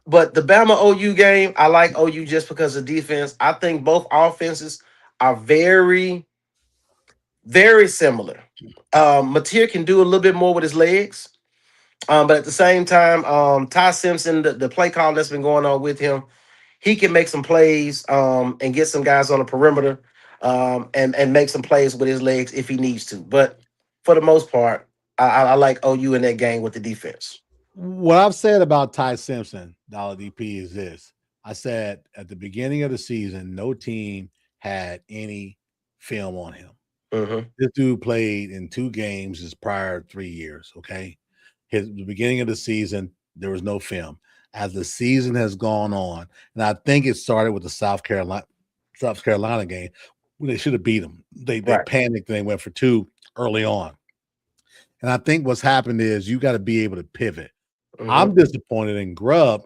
but the Bama OU game, I like OU just because of defense. I think both offenses are very, very similar. Mateer can do a little bit more with his legs, but at the same time, Ty Simpson, the play call that's been going on with him, he can make some plays and get some guys on the perimeter and make some plays with his legs if he needs to. But for the most part, I like OU in that game with the defense. What I've said about Ty Simpson, Dollar DP, is this. I said at the beginning of the season, no team had any film on him. Hmm. This dude played in 2 games his prior 3 years. Okay. The beginning of the season, there was no film. As the season has gone on, and I think it started with the South Carolina game when they should have beat them. They Right. panicked and they went for 2 early on. And I think what's happened is you got to be able to pivot. Hmm. I'm disappointed in Grubb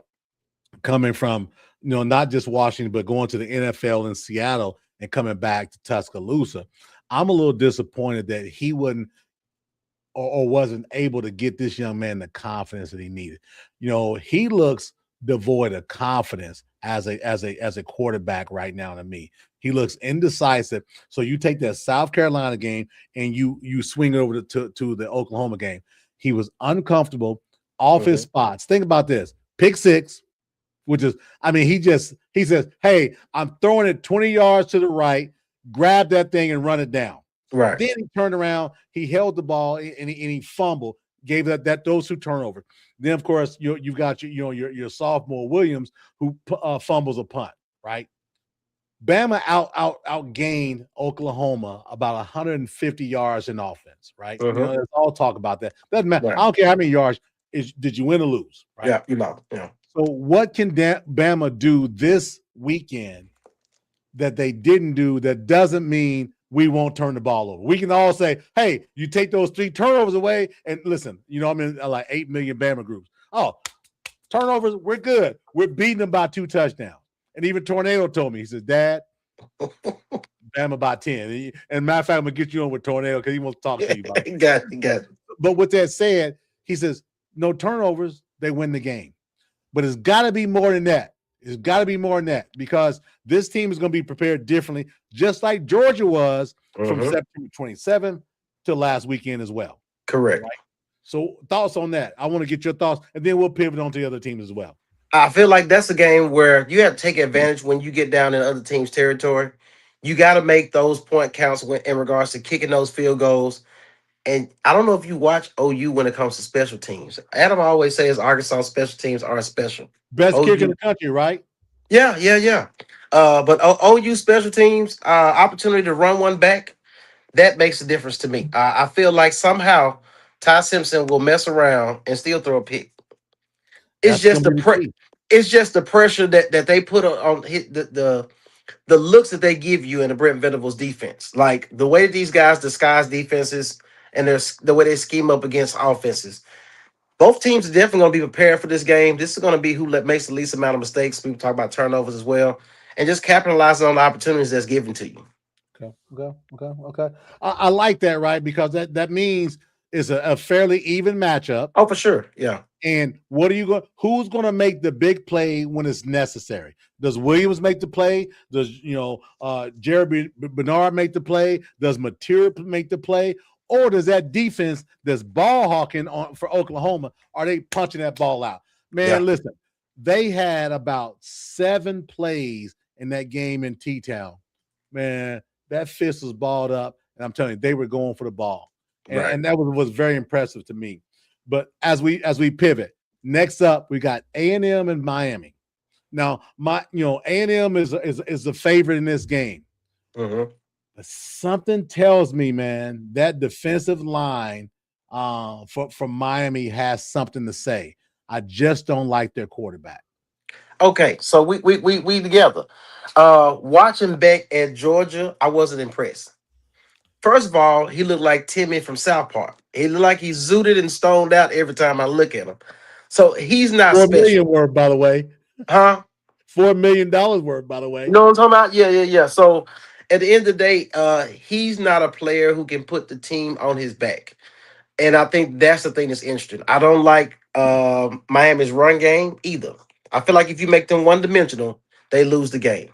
coming from, not just Washington, but going to the NFL in Seattle and coming back to Tuscaloosa. I'm a little disappointed that he wouldn't or wasn't able to get this young man the confidence that he needed. He looks devoid of confidence as a quarterback right now to me. He looks indecisive. So you take that South Carolina game and you swing it over to the Oklahoma game. He was uncomfortable off his Hmm. spots. Think about this. Pick six, which is, he says, hey, I'm throwing it 20 yards to the right. grab that thing and run it down. Right. Then he turned around, he held the ball and he fumbled, gave that those two turnovers. Then of course you've got your sophomore Williams who fumbles a punt, right? Bama outgained Oklahoma about 150 yards in offense, right? Mm-hmm. Let's all talk about that. Doesn't matter. Right. I don't care how many yards did you win or lose, right? Yeah, you know. Yeah. So what can Bama do this weekend that they didn't do? That doesn't mean we won't turn the ball over. We can all say, "Hey, you take those 3 turnovers away, and listen, I'm in like 8 million Bama groups. Oh, turnovers, we're good. We're beating them by 2 touchdowns." And even Tornado told me, he says, "Dad, Bama by 10." And matter of fact, I'm gonna get you on with Tornado because he wants to talk to you about it. Got it. But with that said, he says, no turnovers, they win the game. But it's got to be more than that. It's got to be more than that because this team is going to be prepared differently, just like Georgia was from Mm-hmm. September 27th to last weekend as well. Correct. Right? So thoughts on that? I want to get your thoughts, and then we'll pivot on to the other teams as well. I feel like that's a game where you have to take advantage when you get down in other teams' territory. You got to make those point counts in regards to kicking those field goals. And I don't know if you watch OU when it comes to special teams. Adam always says Arkansas special teams are special. Best kicker in OU, the country, right? yeah, yeah, yeah. But OU special teams, opportunity to run one back, that makes a difference to me. I feel like somehow Ty Simpson will mess around and still throw a pick. It's That's just going to the be the key. it's just the pressure that they put on the looks that they give you in the Brent Venables defense. Like the way these guys disguise defenses and the way they scheme up against offenses. Both teams are definitely going to be prepared for this game. This is going to be who makes the least amount of mistakes. People talk about turnovers as well, and just capitalizing on the opportunities that's given to you. Okay. I like that, right? Because that means it's a fairly even matchup. Oh, for sure. Yeah. And what are you going? Who's going to make the big play when it's necessary? Does Williams make the play? Does Jeremy Bernard make the play? Does Material make the play? Or does that defense that's ball hawking on for Oklahoma? Are they punching that ball out? Yeah. Man, listen, they had about 7 plays in that game in T-Town. Man, that fist was balled up, and I'm telling you, they were going for the ball, Right. and that was very impressive to me. But as we pivot, next up we got A&M and Miami. Now, A&M is the favorite in this game. Mm-hmm. But something tells me, man, that defensive line from Miami has something to say. I just don't like their quarterback. Okay, so we together. Watching Beck at Georgia, I wasn't impressed. First of all, he looked like Timmy from South Park. He looked like he's zooted and stoned out every time I look at him. So he's not 4 million special, worth, by the way. huh? $4 million worth, by the You way. know what I'm talking about? Yeah, yeah, yeah. So at the end of the day, he's not a player who can put the team on his back. And I think that's the thing that's interesting. I don't like Miami's run game either. I feel like if you make them one dimensional, they lose the game.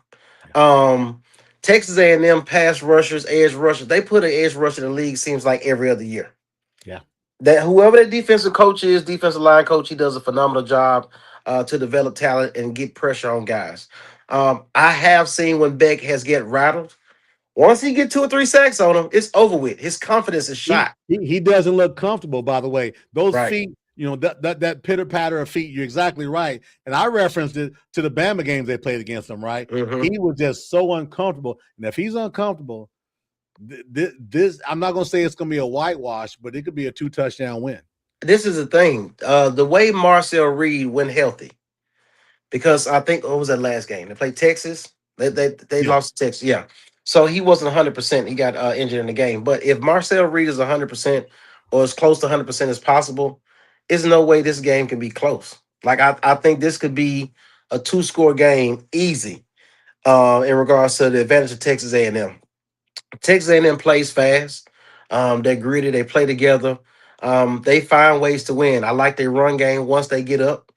Um, Texas A&M pass rushers, edge rushers, they put an edge rusher in the league seems like every other year. Yeah. That whoever the defensive coach is, defensive line coach, he does a phenomenal job to develop talent and get pressure on guys. I have seen when Beck has get rattled. Once he get 2 or 3 sacks on him, it's over with. His confidence is He, shot. he he doesn't look comfortable, by the way. Those Right. feet, that pitter patter of feet. You're exactly right. And I referenced it to the Bama games they played against him. Right, Hmm. he was just so uncomfortable. And if he's uncomfortable, this I'm not going to say it's going to be a whitewash, but it could be a 2 touchdown win. This is the thing. The way Marcel Reed went healthy, because I think what was that last game? They played Texas. They Yeah, lost to Texas. Yeah. So he wasn't 100%. He got injured in the game. But if Marcel Reed is 100% or as close to 100% as possible, there's no way this game can be close. Like I think this could be a 2-score game easy in regards to the advantage of Texas A&M. Texas A&M plays fast. They're gritty. They play together. They find ways to win. I like their run game once they get up.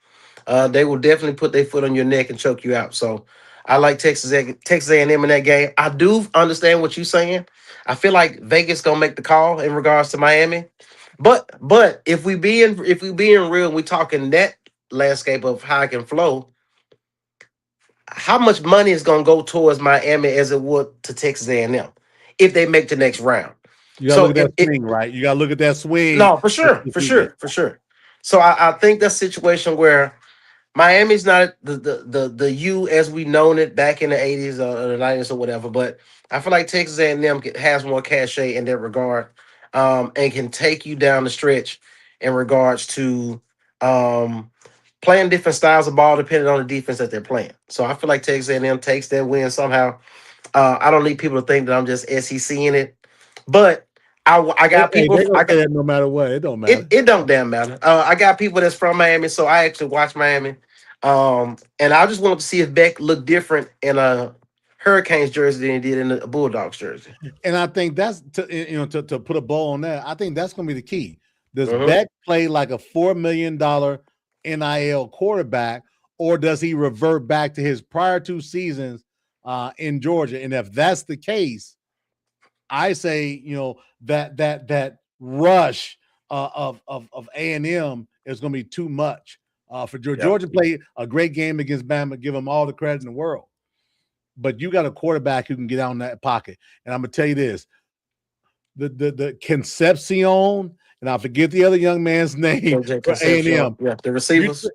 They will definitely put their foot on your neck and choke you out. So I like Texas A&M in that game. I do understand what you're saying. I feel like Vegas gonna make the call in regards to Miami. But if we being real, and we talking that landscape of how it can flow. how much money is going to go towards Miami as it would to Texas A&M if they make the next round. You gotta look So at that swing, right? You gotta look at that swing no, for this, sure, this for weekend. sure, for sure. So I think that's a situation where Miami's not the U as we known it back in the 80s or the 90s or whatever, but I feel like Texas A&M has more cachet in that regard, and can take you down the stretch in regards to um, playing different styles of ball depending on the defense that they're playing. So I feel like Texas A&M takes that win somehow. I don't need people to think that I'm just SEC in it, but I got Hey, people. they gonna I say got that no matter what. It don't it. matter. It don't damn matter. I got people that's from Miami, so I actually watch Miami. And I just wanted to see if Beck looked different in a Hurricanes jersey than he did in a Bulldogs jersey. And I think that's to put a bow on that. I think that's gonna be the key. Does Hmm. Beck play like a $4 million NIL quarterback, or does he revert back to his prior 2 seasons in Georgia? And if that's the case, I say that rush of A&M is going to be too much for Georgia. Yeah, Georgia played a great game against Bama. Give them all the credit in the world, but you got a quarterback who can get out in that pocket. And I'm gonna tell you this: the Concepcion, and I forget the other young man's name JJ for Concepcion. A&M. Yeah, the You, receivers.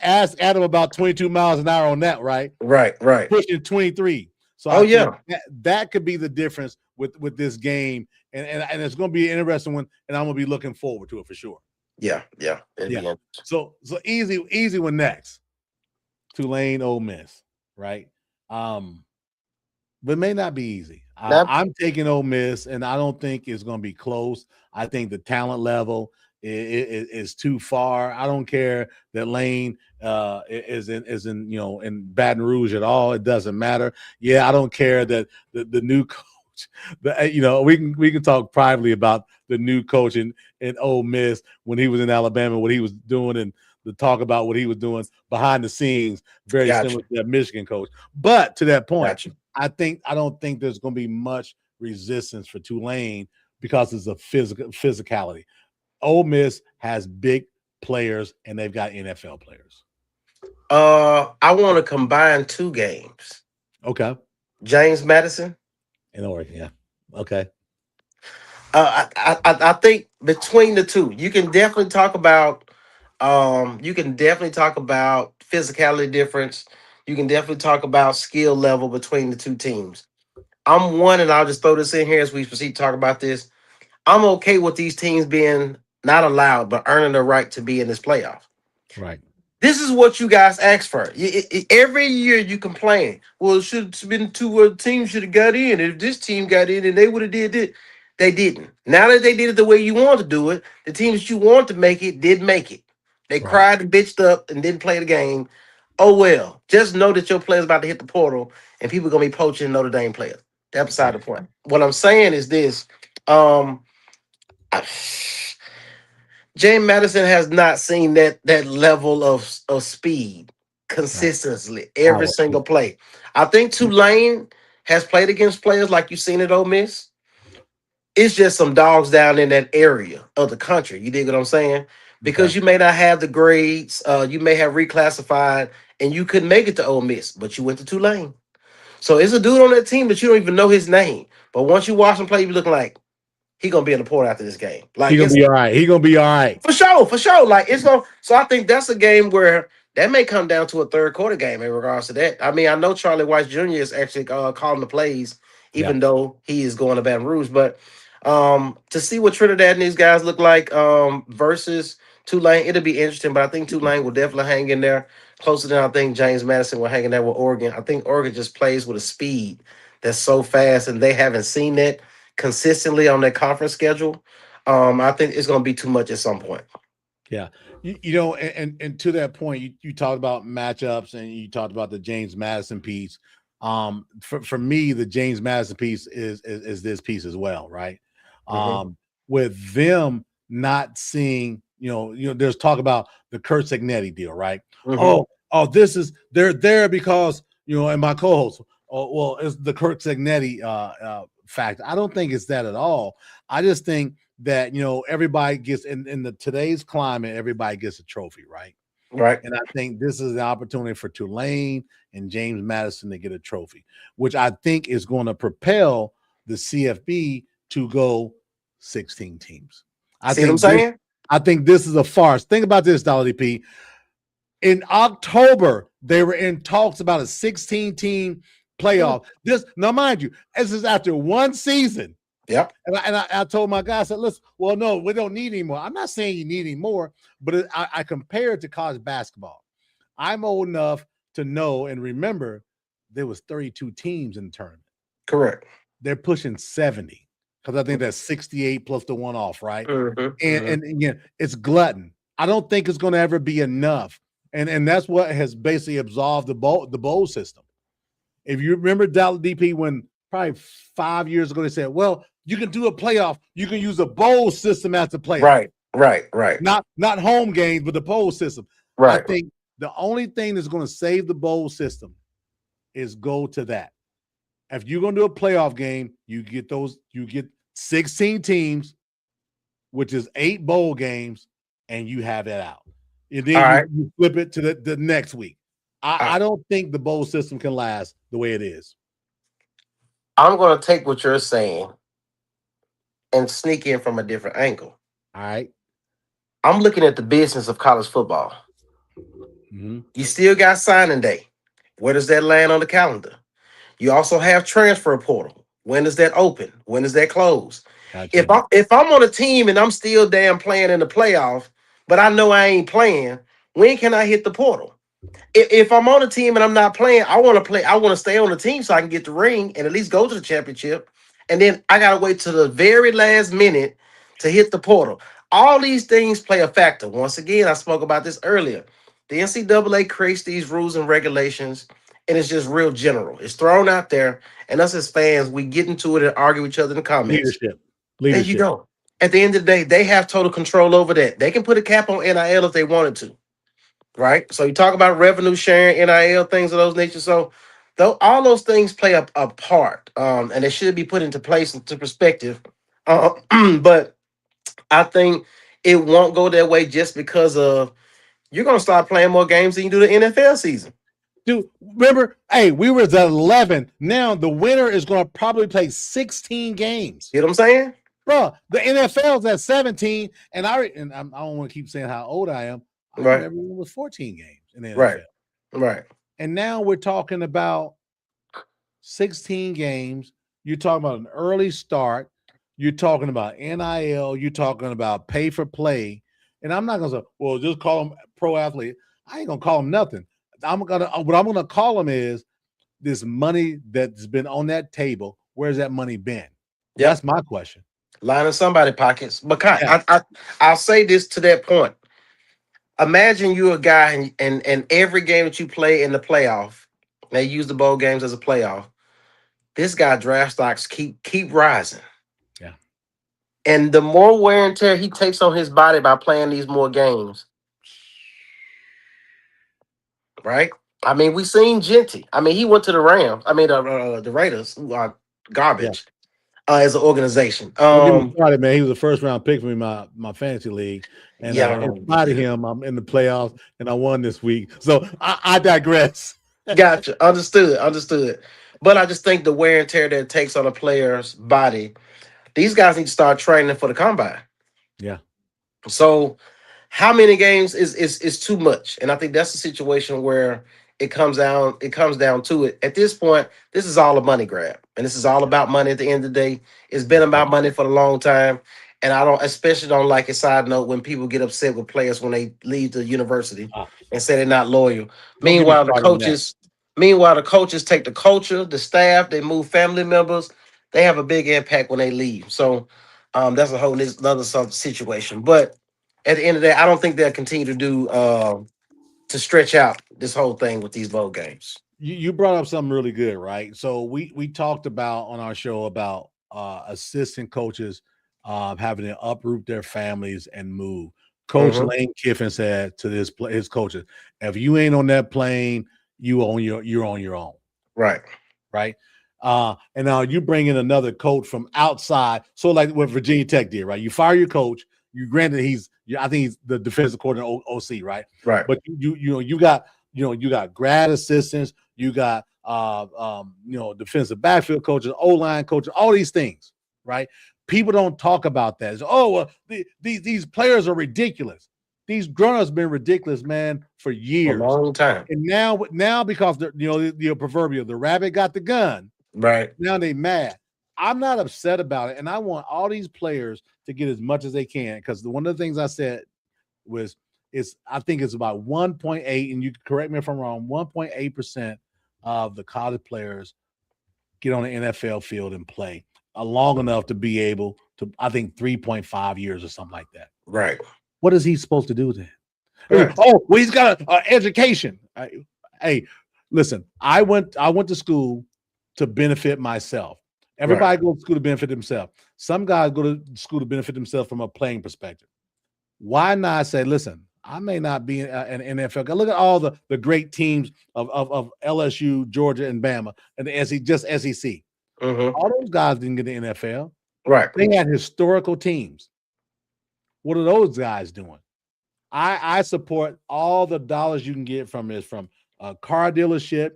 ask Adam about 22 miles an hour on that, right? Right, right. Pushing 23. So Oh I think yeah, that could be the difference with this game, and it's going to be an interesting one, and I'm going to be looking forward to it for sure. yeah, yeah. It'd be Yeah. interesting. So easy one next. Tulane, Ole Miss, right? Um, but it may not be easy. Now, I'm taking Ole Miss, and I don't think it's going to be close. I think the talent level is too far. I don't care that Lane is in in Baton Rouge at all. It doesn't matter. Yeah, I don't care that the new coach. We can talk privately about the new coach in Ole Miss when he was in Alabama, what he was doing, and the talk about what he was doing behind the scenes, very gotcha, similar to that Michigan coach. But to that point, gotcha. I don't think there's going to be much resistance for Tulane because it's a physicality. Ole Miss has big players and they've got NFL players. I want to combine two games. Okay, James Madison. in Oregon, yeah. Okay, I think between the two, you can definitely talk about physicality difference. You can definitely talk about skill level between the two teams. I'm one, and I'll just throw this in here as we proceed to talk about this. I'm okay with these teams being not allowed, but earning the right to be in this playoff. right, This is what you guys asked for. Every year you complain. Well, it should have been two teams should have got in. If this team got in, and they would have did it. They didn't. Now that they did it the way you wanted to do it, the teams that you wanted to make it did make it. They right, cried and bitched up and didn't play the game. Oh well. Just know that your player's about to hit the portal and people are gonna be poaching Notre Dame players. That's beside right, the point. What I'm saying is this. Um I- James Madison has not seen that level of speed right. consistently every Power. single play. I think Tulane has played against players like you've seen at Ole Miss. It's just some dogs down in that area of the country. You dig what I'm saying? Okay, Because you may not have the grades, you may have reclassified, and you couldn't make it to Ole Miss, but you went to Tulane. So it's a dude on that team that you don't even know his name. But once you watch him play, you be looking like he gonna be in the port after this game. he Like gonna it's be all right. He gonna be all right. for sure, for sure. Like it's going. So I think that's a game where that may come down to a third quarter game in regards to that. I mean, I know Charlie Weiss Jr. is actually calling the plays, Yeah, even though he is going to Baton Rouge. But to see what Trinidad and these guys look like versus Tulane, it'll be interesting. But I think Tulane will definitely hang in there closer than I think James Madison will hang in there with Oregon. I think Oregon just plays with a speed that's so fast, and they haven't seen that consistently on their conference schedule. I think it's going to be too much at some point. yeah. And to that point, you talked about matchups and you talked about the James Madison piece. For me, the James Madison piece is this piece as well, right? Hmm. With them not seeing, there's talk about the Kurt Signetti deal, right? Hmm. Oh, they're there because and my co-host. Oh, well, it's the Kurt Signetti fact. I don't think it's that at all. I just think that everybody gets in the today's climate, everybody gets a trophy, right? Right. And I think this is an opportunity for Tulane and James Madison to get a trophy, which I think is going to propel the CFB to go 16 teams. I See what I'm think this, saying? I think this is a farce. Think about this, Dollar DP. In October, they were in talks about a 16-team playoff. This now, mind you, this is after one season. Yep. And I told my guy, I said, listen, well, no, we don't need any more. I'm not saying you need any more, but I compare it to college basketball. I'm old enough to know and remember there was 32 teams in the tournament. Correct. They're pushing 70 because I think that's 68 plus the one off, right? And again, it's glutton. I don't think it's going to ever be enough. And that's what has basically absolved the bowl system. If you remember Dallas DP when probably 5 years ago, they said, well, you can do a playoff. You can use a bowl system as a playoff. Right. Not home games, but the bowl system. Right. I think the only thing that's going to save the bowl system is go to that. If you're going to do a playoff game, you get 16 teams, which is 8 bowl games, and you have it out. And then you flip it to the next week. I don't think the bowl system can last the way it is. I'm going to take what you're saying and sneak in from a different angle. All right. I'm looking at the business of college football. Mm-hmm. You still got signing day. Where does that land on the calendar? You also have transfer portal. When does that open? When does that close? Gotcha. If I'm on a team and I'm still damn playing in the playoff, but I know I ain't playing, when can I hit the portal? If I'm on a team and I'm not playing, I want to play. I want to stay on the team so I can get the ring and at least go to the championship. And then I gotta wait to the very last minute to hit the portal. All these things play a factor. Once again, I spoke about this earlier. The NCAA creates these rules and regulations, and it's just real general. It's thrown out there, and us as fans, we get into it and argue with each other in the comments. Leadership. There you go. At the end of the day, they have total control over that. They can put a cap on NIL if they wanted to. Right? So you talk about revenue sharing, NIL, things of those nature. So though all those things play a part, and they should be put into place into perspective. But I think it won't go that way just because of you're gonna start playing more games than you do the NFL season. Dude, remember, hey, we were at 11. Now the winner is going to probably play 16 games. You know what I'm saying? Bro, the NFL's at 17, and I don't want to keep saying how old I am. I remember it was 14 games in the NFL. Right. And now we're talking about 16 games. You're talking about an early start. You're talking about NIL. You're talking about pay for play. And I'm not going to say, well, just call them pro athlete. I ain't going to call them nothing. What I'm going to call them is this money that's been on that table. Where's that money been? Yep. That's my question. Line in somebody's pockets. But I'll say this to that point. Imagine you're a guy and every game that you play in the playoff, they use the bowl games as a playoff. This guy draft stocks keep rising. Yeah. And the more wear and tear he takes on his body by playing these more games. Right? I mean, we seen Genty. I mean, he went to the Rams. I mean, the Raiders, who are garbage as an organization. Don't get me started, man. He was a first round pick for me, my fantasy league. And in spite of him, I'm in the playoffs and I won this week. So I digress. Gotcha. Understood. But I just think the wear and tear that it takes on a player's body, these guys need to start training for the combine. Yeah. So how many games is too much? And I think that's the situation where it comes down to it. At this point, this is all a money grab. And this is all about money at the end of the day. It's been about money for a long time. And I especially don't like a side note when people get upset with players when they leave the university and say they're not loyal. Meanwhile, the coaches take the culture, the staff, they move family members. They have a big impact when they leave. So that's a whole other situation. But at the end of the day, I don't think they'll continue to do to stretch out this whole thing with these bowl games. You brought up something really good, right? So we talked about on our show about assistant coaches having to uproot their families and move. Coach Lane Kiffin said to his coaches, if you ain't on that plane, you're on your own. Right. And now you bring in another coach from outside. So like what Virginia Tech did, right? You fire your coach. You granted he's I think he's the defensive coordinator OC, right? Right. But you got grad assistants, you got defensive backfield coaches, O-line coaches, all these things, right? People don't talk about that. It's, these players are ridiculous. These grown-ups been ridiculous, man, for years. A long time. And now because the proverbial the rabbit got the gun, right? Now they mad. I'm not upset about it, and I want all these players to get as much as they can because one of the things I said was I think it's about 1.8, and you can correct me if I'm wrong. 1.8% of the college players get on the NFL field and play long enough to be able to. I think 3.5 years or something like that. Right. What is he supposed to do then? Right. Oh, well, he's got an education. Hey, listen, I went to school to benefit myself. Everybody goes to school to benefit themselves. Some guys go to school to benefit themselves from a playing perspective. Why not say, listen, I may not be an NFL guy. Look at all the great teams of LSU, Georgia, and Bama, and the SEC, just SEC. Mm-hmm. All those guys didn't get the NFL. Right. They had historical teams. What are those guys doing? I support all the dollars you can get from a car dealership,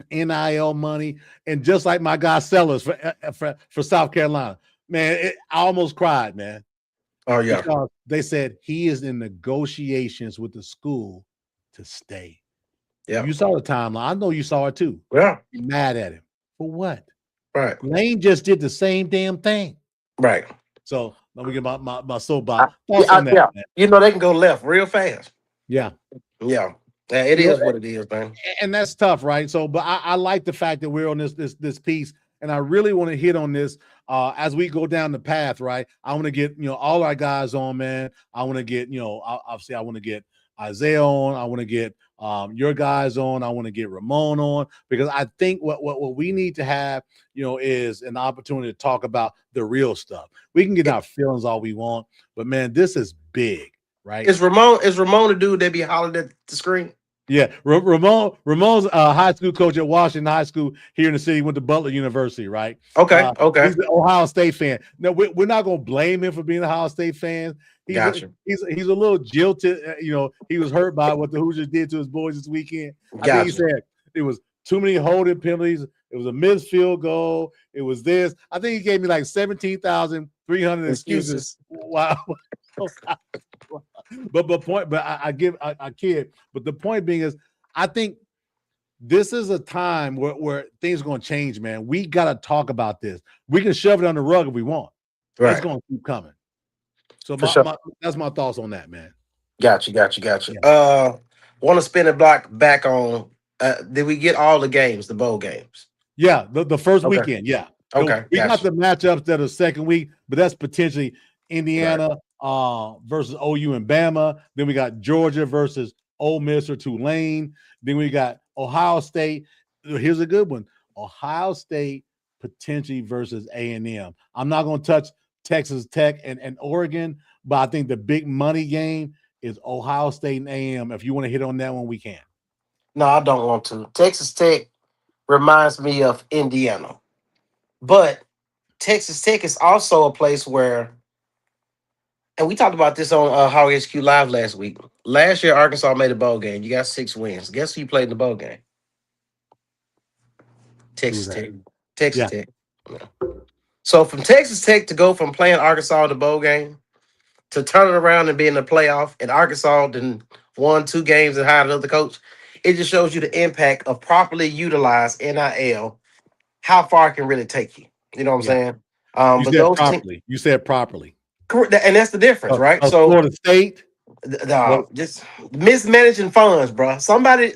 NIL money, and just like my guy Sellers for South Carolina, man, I almost cried, man. Oh yeah, because they said he is in negotiations with the school to stay. Yeah, you saw the timeline. I know you saw it too. Yeah, you're mad at him for what? Right. Lane just did the same damn thing. Right. So let me get my soapbox. Yeah. You know they can go left real fast. Yeah. Yeah. Yeah, it is what it is, man. And that's tough, right? So, but I like the fact that we're on this piece, and I really want to hit on this as we go down the path, right? I want to get all our guys on, man. I want to get obviously I want to get Isaiah on. I want to get your guys on. I want to get Ramon on because I think what we need to have, is an opportunity to talk about the real stuff. We can get our feelings all we want, but man, this is big, right? Is Ramon the dude that be hollering at the screen? Yeah, Ramon's a high school coach at Washington High School here in the city. Went to Butler University, right? Okay, okay. He's an Ohio State fan. No, we're not going to blame him for being an Ohio State fan. He's a little jilted. He was hurt by what the Hoosiers did to his boys this weekend. I think he said it was too many holding penalties. It was a missed field goal. It was this. I think he gave me like 17,300 excuses. Wow. But I kid. But the point being is, I think this is a time where things are going to change, man. We got to talk about this. We can shove it on the rug if we want. Right. It's going to keep coming. So that's my thoughts on that, man. Gotcha. Yeah. Want to spin the block back on? Did we get all the games, the bowl games? Yeah, the first weekend. Yeah. Okay. We got the matchups that are second week, but that's potentially Indiana versus OU and Bama. Then we got Georgia versus Ole Miss or Tulane. Then we got Ohio State. Here's a good one. Ohio State potentially versus A&M. I'm not going to touch Texas Tech and Oregon, but I think the big money game is Ohio State and A&M. If you want to hit on that one, we can. No, I don't want to. Texas Tech reminds me of Indiana. But Texas Tech is also a place where, and we talked about this on Hog HQ Live last week. Last year, Arkansas made a bowl game. You got 6 wins. Guess who you played in the bowl game? Texas Tech. Texas Tech. Yeah. So from Texas Tech to go from playing Arkansas in the bowl game to turn it around and be in the playoff, and Arkansas then won 2 games and hired another coach, it just shows you the impact of properly utilized NIL, how far it can really take you. You know what I'm saying? You said properly. Correct, and that's the difference, right? So Florida State, just mismanaging funds, bro. Somebody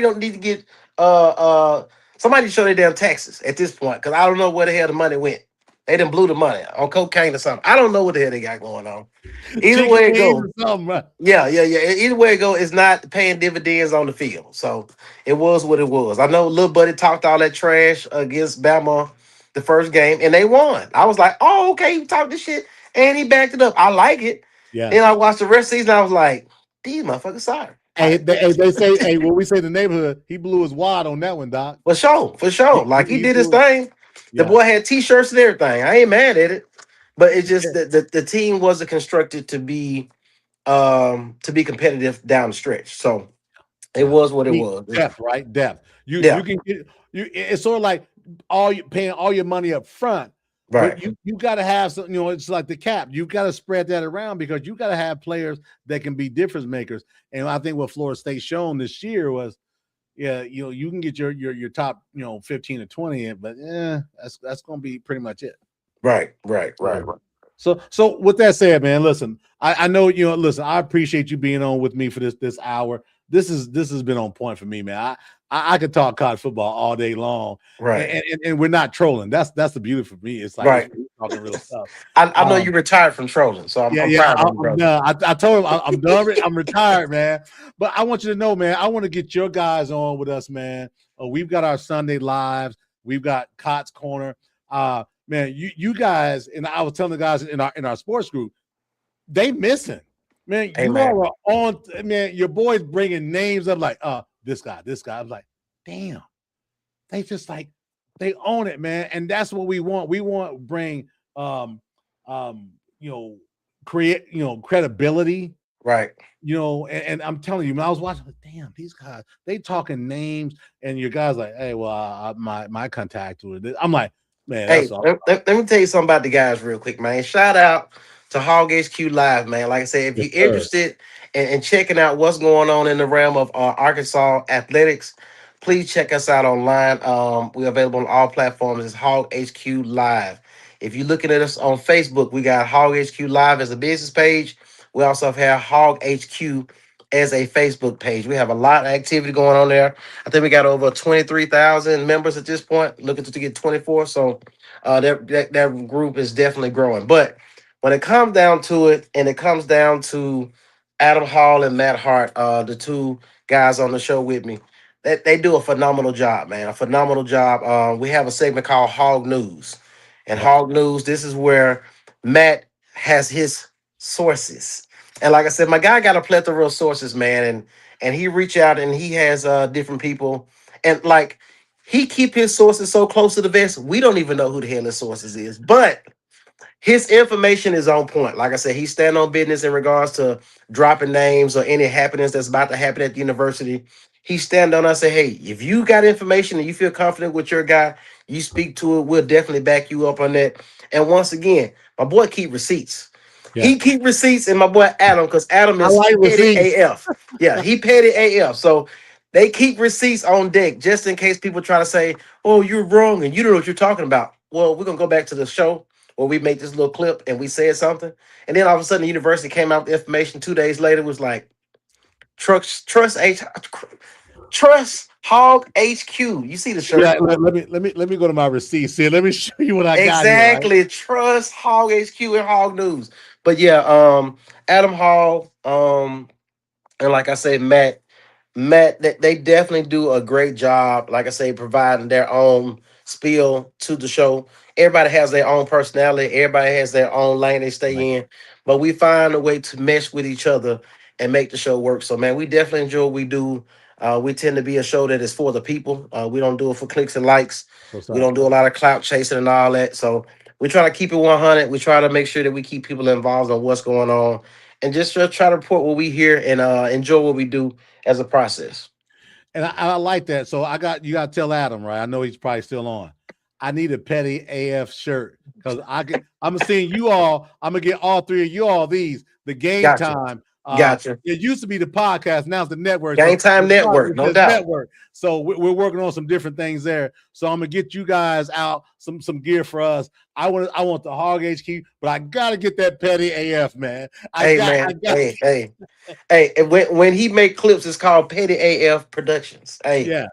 don't need to get somebody show their damn taxes at this point, because I don't know where the hell the money went. They done blew the money on cocaine or something. I don't know what the hell they got going on. Either way it goes, yeah. Either way it goes, it's not paying dividends on the field. So it was what it was. I know Lil Buddy talked all that trash against Bama the first game, and they won. I was like, oh, okay, you talked this shit, and he backed it up. I like it. Yeah. Then I watched the rest of the season. I was like, these motherfuckers sorry. Hey, they say, when we say the neighborhood, he blew his wad on that one, Doc. For sure. Like he did his thing. The boy had T-shirts and everything. I ain't mad at it, but it's just the team wasn't constructed to be to be competitive down the stretch. So it Yeah. was what it Deep was. depth, right? Depth. You Yeah, can get you. It's sort of like all you paying all your money up front, but right, you got to have some. It's like the cap. You got to spread that around because you got to have players that can be difference makers. And I think what Florida State shown this year was, yeah, you can get your top 15 to 20 in, but that's going to be pretty much it. right, right, right, So right. so with that said, man, listen, I know listen, I appreciate you being on with me for this hour. This has been on point for me, man. I could talk college football all day long, Right. and we're not trolling. That's the beauty for me. It's like Right. we're talking real stuff. I know you Um, retired from trolling, so I'm, yeah, I'm yeah, proud of you, I'm brother. done. I told him I'm done. I'm retired, man. But I want you to know, man. I want to get your guys on with us, man. We've got our Sunday lives. We've got Cots Corner. Man, you guys, and I was telling the guys in our sports group, they missing. Man, Hey, you man. all are on. Man, your boys bringing names up like, this guy, this guy. I'm like, damn. They just like they own it, man, and that's what we want. We want to bring, um, um, you know, create, credibility. Right. And I'm telling you, when I was watching, like, damn, these guys, they talking names, and your guys like, hey, well, my contact with it. I'm like, man, that's Hey, all. let me tell you something about the guys real quick, man. Shout out to Hog HQ Live, man. Like I said, if Yes, you're sir. interested in checking out what's going on in the realm of Arkansas athletics, please check us out online. We're available on all platforms. It's Hog HQ Live. If you're looking at us on Facebook, we got Hog HQ Live as a business page. We also have Hog HQ as a Facebook page. We have a lot of activity going on there. I think we got over 23,000 members at this point, looking to get 24. So that group is definitely growing. But when it comes down to it, and it comes down to Adam Hall and Matt Hart, the two guys on the show with me, that they do a phenomenal job, man. A phenomenal job. We have a segment called Hog News. And Yep. Hog News, this is where Matt has his sources. And like I said, my guy got a plethora of sources, man. And he reach out and he has different people. And like he keep his sources so close to the vest, we don't even know who the hell his sources is. But his information is on point. Like I said, he's stand on business in regards to dropping names or any happenings that's about to happen at the university. He stand on us say, hey, if you got information and you feel confident with your guy, you speak to it. We'll definitely back you up on that. And once again, my boy keep receipts. He Yes. keep receipts, and my boy Adam, because Adam I is like petty receipts. AF. Yeah, he petty AF. So they keep receipts on deck just in case people try to say, oh, you're wrong and you don't know what you're talking about. Well, we're gonna go back to the show where we made this little clip and we said something, and then all of a sudden the university came out with information 2 days later was like trust Hog HQ. You see the Yeah. shirt? Let me go to my receipts. See, let me show you what I got here. Right. Exactly. Trust Hog HQ and Hog News. But yeah, Adam Hall, and like I said, Matt, they definitely do a great job. Like I say, providing their own spiel to the show. Everybody has their own personality. Everybody has their own lane they Right. stay in. But we find a way to mesh with each other and make the show work. So man, we definitely enjoy what we do. We tend to be a show that is for the people. We don't do it for clicks and likes. What's We up? don't do a lot of clout chasing and all that. So we try to keep it 100. We try to make sure that we keep people involved on what's going on, and just try to report what we hear and enjoy what we do as a process. And I like that. So you got to tell Adam, right? I know he's probably still on. I need a petty AF shirt because I'm seeing you all. I'm gonna get all three of you all these. The game Gotcha. time. Gotcha. It used to be the podcast. Now it's the network. Game So Time Network, it no says doubt. network. So we're working on some different things there. So I'm gonna get you guys out some gear for us. I want the Hog HQ, but I gotta get that petty AF, man. Hey I man, got hey. And when he make clips, it's called Petty AF Productions. Hey, yeah.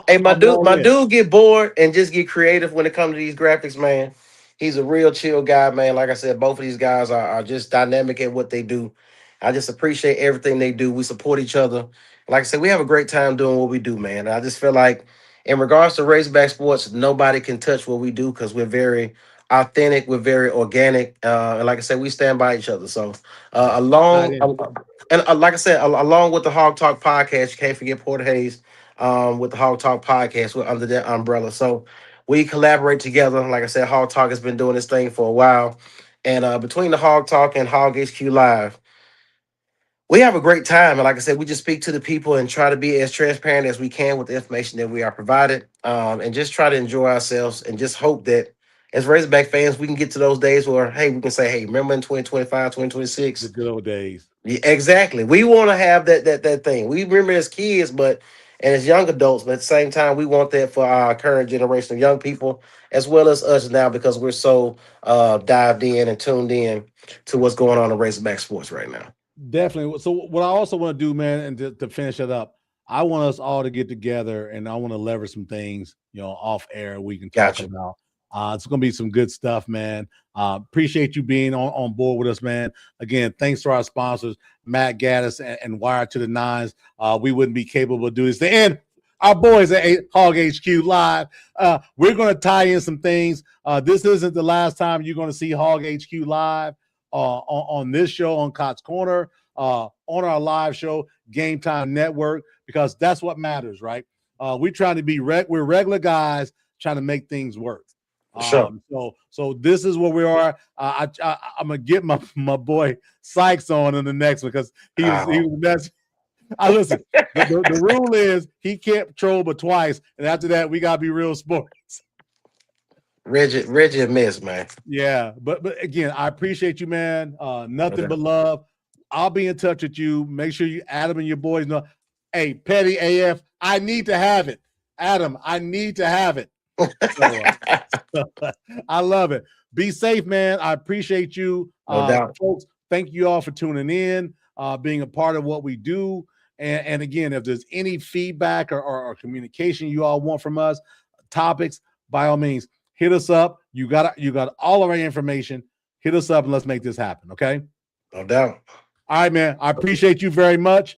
hey, my I'm dude, all my in. dude get bored and just get creative when it comes to these graphics, man. He's a real chill guy, man. Like I said, both of these guys are just dynamic at what they do. I just appreciate everything they do. We support each other. Like I said, we have a great time doing what we do, man. I just feel like, in regards to Razorback sports, nobody can touch what we do because we're very authentic, we're very organic, and like I said, we stand by each other. So, Right along, in. and like I said, along with the Hog Talk podcast, you can't forget Porter Hayes with the Hog Talk podcast. We're under that umbrella. So we collaborate together. Like I said, Hog Talk has been doing this thing for a while. And between the Hog Talk and Hog HQ Live, We have a great time, and like I said, we just speak to the people and try to be as transparent as we can with the information that we are provided, and just try to enjoy ourselves, and just hope that as Razorback fans, we can get to those days where, hey, we can say, hey, remember in 2025, The 2026? good old days. Yeah, exactly. We want to have that thing. We remember as kids, but and as young adults, but at the same time, we want that for our current generation of young people as well as us now because we're so dived in and tuned in to what's going on in Razorback sports right now. Definitely. So what I also want to do, man, and to finish it up, I want us all to get together and I want to leverage some things, off air we can talk Gotcha. about. It's going to be some good stuff, man. Appreciate you being on board with us, man. Again, thanks to our sponsors, Matt Gaddis and Wire to the Nines. We wouldn't be capable of doing this. And our boys at Hog HQ Live. We're going to tie in some things. This isn't the last time you're going to see Hog HQ Live. On this show on Cots Corner, on our live show, Game Time Network, because that's what matters, right? We're trying to be we're regular guys trying to make things work. Sure. So this is where we are. I'm gonna get my boy Sykes on in the next one because he was that's. I listen. The rule is he can't troll but twice, and after that we gotta be real sports. Reggie miss, man. Yeah, but again, I appreciate you, man. Nothing but love. I'll be in touch with you. Make sure you Adam and your boys know. Hey, Petty AF, I need to have it. Adam, I need to have it. So, I love it. Be safe, man. I appreciate you. No doubt. Folks, thank you all for tuning in, being a part of what we do. And again, if there's any feedback or communication you all want from us, topics, by all means, hit us up. You got all of our information. Hit us up and let's make this happen. Okay. No doubt. All right, man. I appreciate you very much.